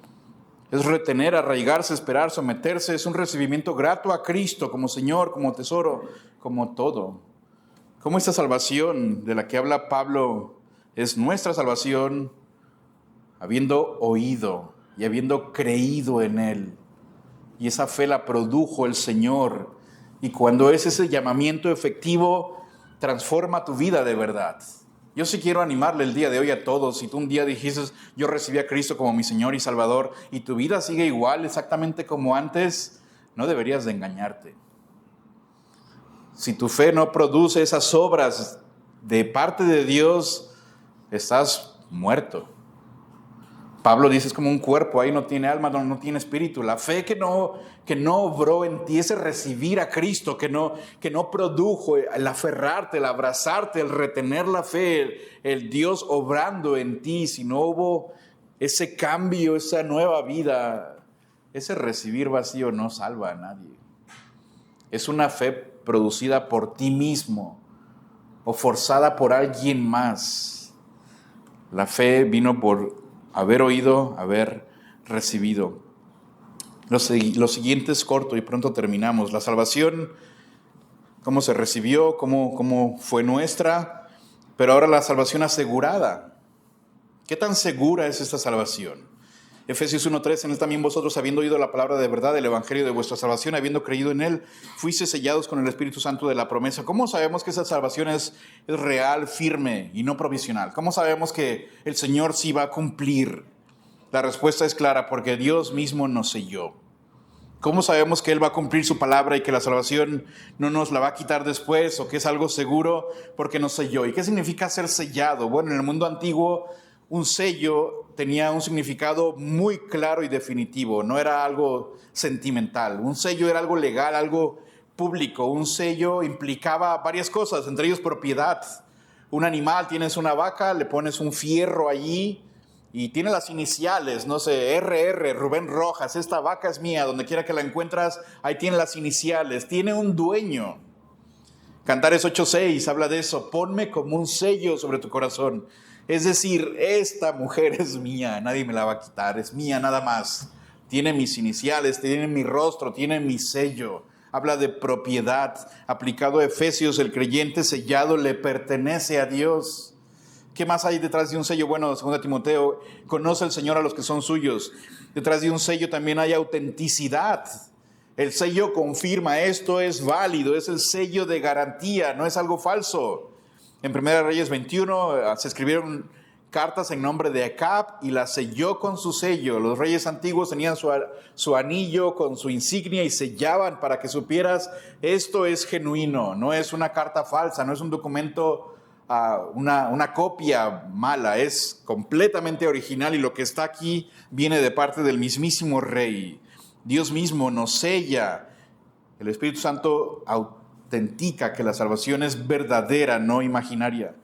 Es retener, arraigarse, esperar, someterse. Es un recibimiento grato a Cristo como Señor, como tesoro, como todo. Como esta salvación de la que habla Pablo es nuestra salvación, habiendo oído y habiendo creído en Él. Y esa fe la produjo el Señor. Y cuando es ese llamamiento efectivo, transforma tu vida de verdad. Yo sí quiero animarle el día de hoy a todos. Si tú un día dijiste, yo recibí a Cristo como mi Señor y Salvador, y tu vida sigue igual, exactamente como antes, no deberías de engañarte. Si tu fe no produce esas obras de parte de Dios, estás muerto. Pablo dice, es como un cuerpo, ahí no tiene alma, no tiene espíritu. La fe que no obró en ti, ese recibir a Cristo, que no produjo, el aferrarte, el abrazarte, el retener la fe, el Dios obrando en ti, si no hubo ese cambio, esa nueva vida, ese recibir vacío no salva a nadie. Es una fe producida por ti mismo o forzada por alguien más. La fe vino por haber oído, haber recibido. Lo siguiente es corto y pronto terminamos. La salvación, cómo se recibió, cómo fue nuestra, pero ahora la salvación asegurada. ¿Qué tan segura es esta salvación? Efesios 1:3, en él también vosotros, habiendo oído la palabra de verdad, el evangelio de vuestra salvación, habiendo creído en él, fuisteis sellados con el Espíritu Santo de la promesa. ¿Cómo sabemos que esa salvación es real, firme y no provisional? ¿Cómo sabemos que el Señor sí va a cumplir? La respuesta es clara, porque Dios mismo nos selló. ¿Cómo sabemos que Él va a cumplir su palabra y que la salvación no nos la va a quitar después o que es algo seguro? Porque nos selló. ¿Y qué significa ser sellado? Bueno, en el mundo antiguo un sello tenía un significado muy claro y definitivo, no era algo sentimental. Un sello era algo legal, algo público. Un sello implicaba varias cosas, entre ellos propiedad. Un animal, tienes una vaca, le pones un fierro allí y tiene las iniciales, no sé, RR, Rubén Rojas, esta vaca es mía, donde quiera que la encuentras, ahí tiene las iniciales, tiene un dueño. Cantares 8:6 habla de eso, ponme como un sello sobre tu corazón. Es decir, esta mujer es mía, nadie me la va a quitar, es mía nada más. Tiene mis iniciales, tiene mi rostro, tiene mi sello. Habla de propiedad. Aplicado a Efesios, el creyente sellado le pertenece a Dios. ¿Qué más hay detrás de un sello? Bueno, 2 Timoteo, conoce el Señor a los que son suyos. Detrás de un sello también hay autenticidad. El sello confirma, esto es válido, es el sello de garantía, no es algo falso. En 1 Reyes 21 se escribieron cartas en nombre de Acab y las selló con su sello. Los reyes antiguos tenían su anillo con su insignia y sellaban para que supieras, esto es genuino, no es una carta falsa, no es un documento, una copia mala, es completamente original y lo que está aquí viene de parte del mismísimo rey. Dios mismo nos sella. El Espíritu Santo autentica que la salvación es verdadera, no imaginaria.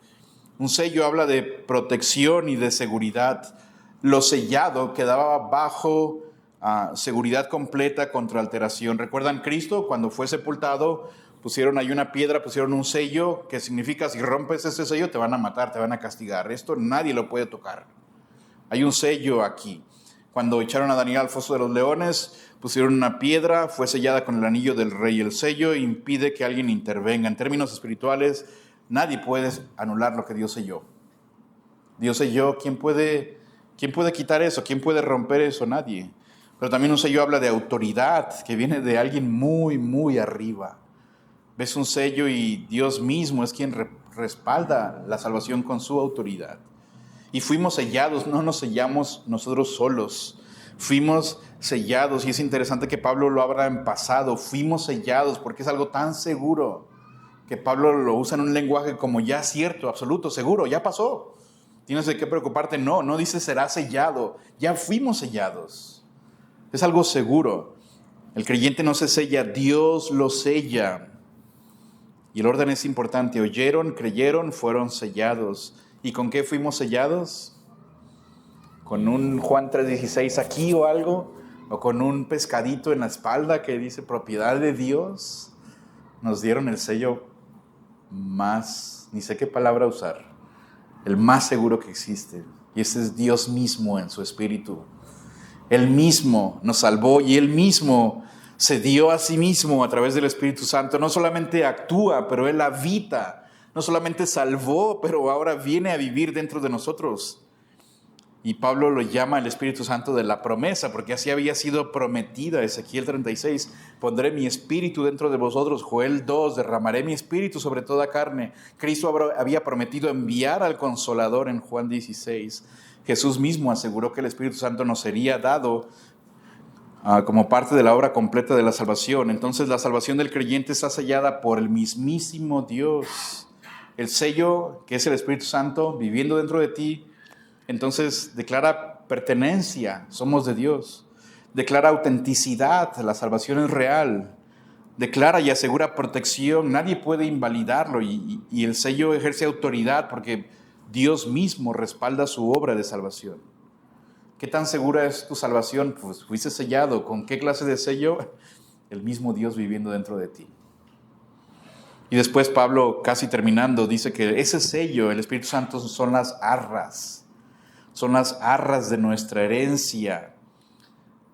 Un sello habla de protección y de seguridad. Lo sellado quedaba bajo seguridad completa contra alteración. ¿Recuerdan Cristo? Cuando fue sepultado, pusieron ahí una piedra, pusieron un sello, que significa si rompes ese sello te van a matar, te van a castigar. Esto nadie lo puede tocar. Hay un sello aquí. Cuando echaron a Daniel al foso de los leones, pusieron una piedra, fue sellada con el anillo del rey. El sello impide que alguien intervenga. En términos espirituales, nadie puede anular lo que Dios selló. Dios selló, ¿quién puede quitar eso? ¿Quién puede romper eso? Nadie. Pero también un sello habla de autoridad, que viene de alguien muy, muy arriba. Ves un sello y Dios mismo es quien respalda la salvación con su autoridad. Y fuimos sellados, no nos sellamos nosotros solos. Fuimos sellados, y es interesante que Pablo lo habla en pasado. Fuimos sellados porque es algo tan seguro que Pablo lo usa en un lenguaje como ya cierto, absoluto, seguro, ya pasó. ¿Tienes de qué preocuparte? No dice será sellado, ya fuimos sellados. Es algo seguro. El creyente no se sella, Dios lo sella. Y el orden es importante. Oyeron, creyeron, fueron sellados. ¿Y con qué fuimos sellados? ¿Con un Juan 3:16 aquí o algo? ¿O con un pescadito en la espalda que dice propiedad de Dios? nos dieron el sello más, ni sé qué palabra usar, el más seguro que existe. Y ese es Dios mismo en su Espíritu. Él mismo nos salvó y Él mismo se dio a sí mismo a través del Espíritu Santo. No solamente actúa, pero Él habita. No solamente salvó, pero ahora viene a vivir dentro de nosotros. Y Pablo lo llama el Espíritu Santo de la promesa, porque así había sido prometida. Ezequiel 36, pondré mi espíritu dentro de vosotros. Joel 2, derramaré mi espíritu sobre toda carne. Cristo había prometido enviar al Consolador en Juan 16. Jesús mismo aseguró que el Espíritu Santo nos sería dado como parte de la obra completa de la salvación. Entonces la salvación del creyente está sellada por el mismísimo Dios. El sello, que es el Espíritu Santo, viviendo dentro de ti, entonces declara pertenencia, somos de Dios. Declara autenticidad, la salvación es real. Declara y asegura protección, nadie puede invalidarlo y el sello ejerce autoridad porque Dios mismo respalda su obra de salvación. ¿Qué tan segura es tu salvación? Pues fuiste sellado. ¿Con qué clase de sello? El mismo Dios viviendo dentro de ti. Y después Pablo, casi terminando, dice que ese sello, el Espíritu Santo, son las arras. Son las arras de nuestra herencia.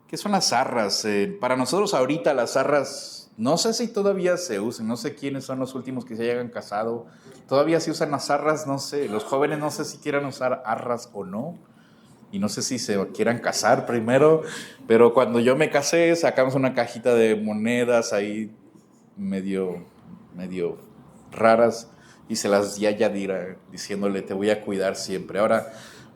¿Qué son las arras? Para nosotros ahorita las arras, no sé si todavía se usan, no sé quiénes son los últimos que se hayan casado. Todavía se usan las arras, no sé. Los jóvenes no sé si quieran usar arras o no. Y no sé si se quieran casar primero, pero cuando yo me casé sacamos una cajita de monedas ahí medio raras y se las di a Yadira diciéndole te voy a cuidar siempre. Ahora,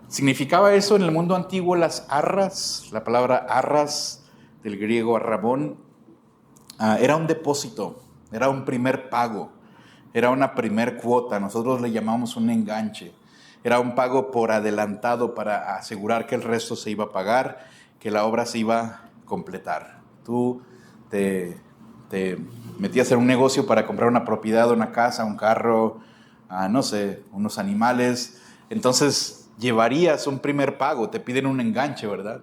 ¿significaba eso en el mundo antiguo las arras? La palabra arras del griego arrabón era un depósito, era un primer pago, era una primer cuota, nosotros le llamamos un enganche. Era un pago por adelantado para asegurar que el resto se iba a pagar, que la obra se iba a completar. Tú te metías en un negocio para comprar una propiedad, una casa, un carro, no sé, unos animales. Entonces llevarías un primer pago, te piden un enganche, ¿verdad?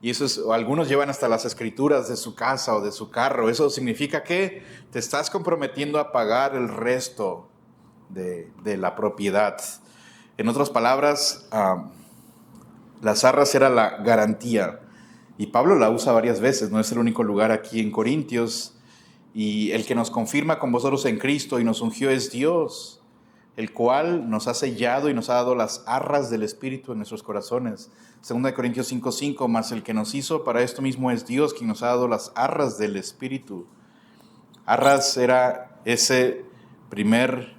Y eso es, algunos llevan hasta las escrituras de su casa o de su carro. Eso significa que te estás comprometiendo a pagar el resto de la propiedad. En otras palabras, las arras era la garantía. Y Pablo la usa varias veces, no es el único lugar aquí en Corintios. Y el que nos confirma con vosotros en Cristo y nos ungió es Dios, el cual nos ha sellado y nos ha dado las arras del Espíritu en nuestros corazones. 2 Corintios 5:5, mas el que nos hizo para esto mismo es Dios, quien nos ha dado las arras del Espíritu. Arras era ese primer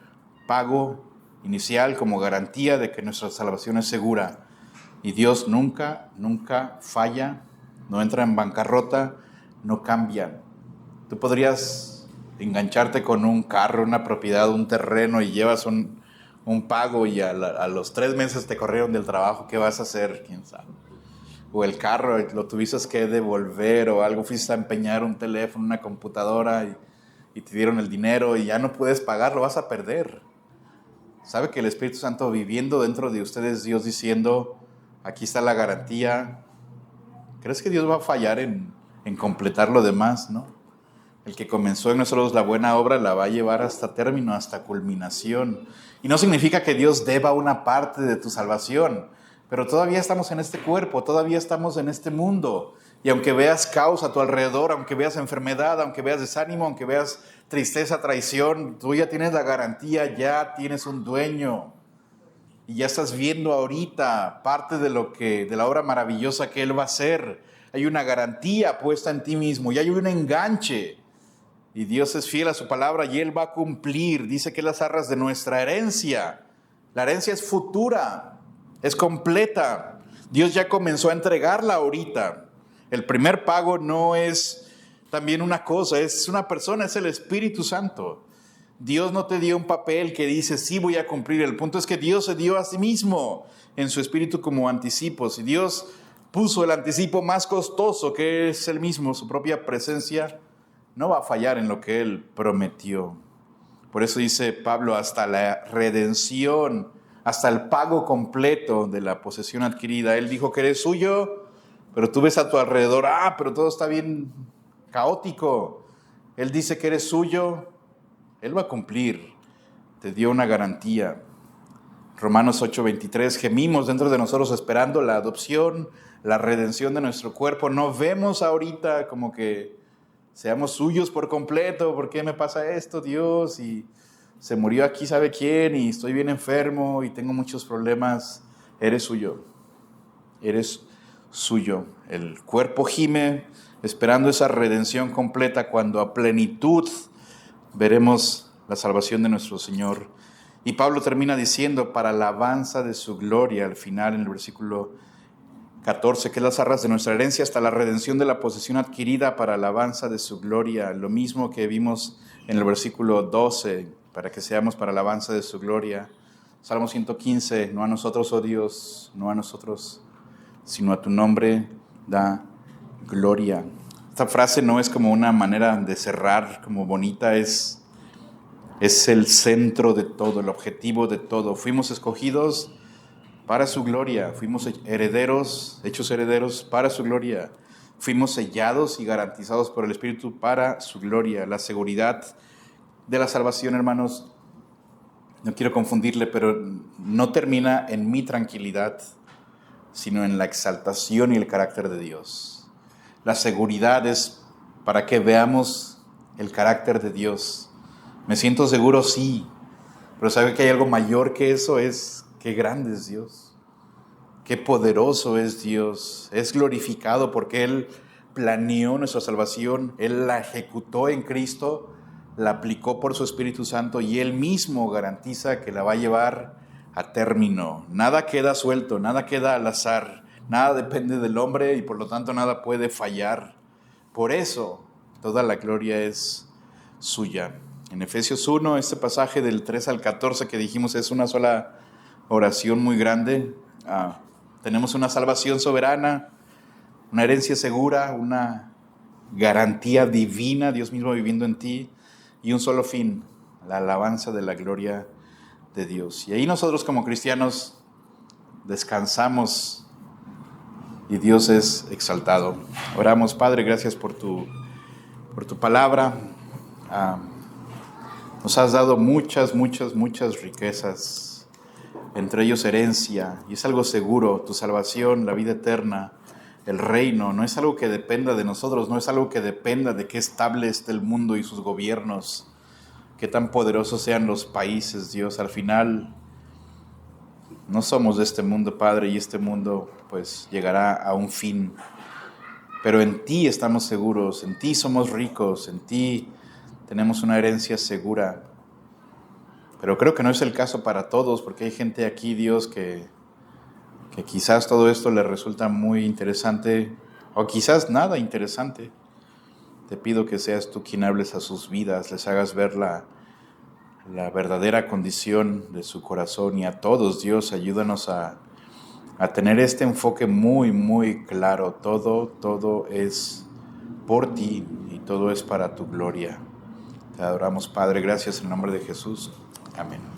pago inicial como garantía de que nuestra salvación es segura. Y Dios nunca falla, no entra en bancarrota, no cambia. Tú podrías engancharte con un carro, una propiedad, un terreno y llevas un pago y a los 3 meses te corrieron del trabajo. ¿Qué vas a hacer? ¿Quién sabe? O el carro lo tuviste que devolver o algo, fuiste a empeñar un teléfono, una computadora y te dieron el dinero y ya no puedes pagar, lo vas a perder. ¿Sabe que el Espíritu Santo viviendo dentro de ustedes, Dios diciendo, aquí está la garantía? ¿Crees que Dios va a fallar en completar lo demás? ¿No? El que comenzó en nosotros la buena obra la va a llevar hasta término, hasta culminación. Y no significa que Dios deba una parte de tu salvación, pero todavía estamos en este cuerpo, todavía estamos en este mundo. Y aunque veas caos a tu alrededor, aunque veas enfermedad, aunque veas desánimo, aunque veas tristeza, traición, tú ya tienes la garantía, ya tienes un dueño. Y ya estás viendo ahorita parte de la obra maravillosa que Él va a hacer. Hay una garantía puesta en ti mismo y hay un enganche. Y Dios es fiel a su palabra y Él va a cumplir. Dice que las arras de nuestra herencia. La herencia es futura, es completa. Dios ya comenzó a entregarla ahorita. El primer pago no es también una cosa, es una persona, es el Espíritu Santo. Dios no te dio un papel que dice, sí voy a cumplir. El punto es que Dios se dio a sí mismo en su Espíritu como anticipos. Y Dios puso el anticipo más costoso, que es el mismo, su propia presencia. No va a fallar en lo que Él prometió. Por eso dice Pablo, hasta la redención, hasta el pago completo de la posesión adquirida. Él dijo que eres suyo, pero tú ves a tu alrededor, pero todo está bien caótico. Él dice que eres suyo, Él va a cumplir. Te dio una garantía. Romanos 8:23, gemimos dentro de nosotros esperando la adopción, la redención de nuestro cuerpo. No vemos ahorita como que seamos suyos por completo. ¿Por qué me pasa esto, Dios? Y se murió aquí sabe quién y estoy bien enfermo y tengo muchos problemas. Eres suyo. Eres suyo. El cuerpo gime esperando esa redención completa cuando a plenitud veremos la salvación de nuestro Señor. Y Pablo termina diciendo, para la alabanza de su gloria, al final en el versículo 14, que es las arras de nuestra herencia hasta la redención de la posesión adquirida para la alabanza de su gloria. Lo mismo que vimos en el versículo 12, para que seamos para la alabanza de su gloria. Salmo 115, no a nosotros, oh Dios, no a nosotros, sino a tu nombre da gloria. Esta frase no es como una manera de cerrar como bonita, es el centro de todo, el objetivo de todo. Fuimos escogidos para su gloria, fuimos herederos, hechos herederos para su gloria. Fuimos sellados y garantizados por el Espíritu para su gloria. La seguridad de la salvación, hermanos, no quiero confundirle, pero no termina en mi tranquilidad, sino en la exaltación y el carácter de Dios. La seguridad es para que veamos el carácter de Dios. Me siento seguro, sí, pero sabe que hay algo mayor que eso, es qué grande es Dios, qué poderoso es Dios, es glorificado porque Él planeó nuestra salvación, Él la ejecutó en Cristo, la aplicó por su Espíritu Santo y Él mismo garantiza que la va a llevar a término. Nada queda suelto, nada queda al azar, nada depende del hombre y por lo tanto nada puede fallar. Por eso toda la gloria es suya. En Efesios 1, este pasaje del 3 al 14 que dijimos es una sola oración muy grande. Tenemos una salvación soberana, una herencia segura, una garantía divina, Dios mismo viviendo en ti, y un solo fin, la alabanza de la gloria de Dios. Y ahí nosotros como cristianos descansamos y Dios es exaltado. Oramos, Padre, gracias por tu palabra. Nos has dado muchas riquezas, entre ellos herencia, y es algo seguro, tu salvación, la vida eterna, el reino. No es algo que dependa de nosotros, no es algo que dependa de qué estable esté el mundo y sus gobiernos, qué tan poderosos sean los países, Dios. Al final, no somos de este mundo, Padre, y este mundo pues llegará a un fin. Pero en ti estamos seguros, en ti somos ricos, en ti tenemos una herencia segura. Pero creo que no es el caso para todos, porque hay gente aquí, Dios, que quizás todo esto le resulta muy interesante, o quizás nada interesante. Te pido que seas tú quien hables a sus vidas, les hagas ver la verdadera condición de su corazón, y a todos, Dios, ayúdanos a tener este enfoque muy claro. Todo es por ti y todo es para tu gloria. Te adoramos, Padre. Gracias en el nombre de Jesús. Amén.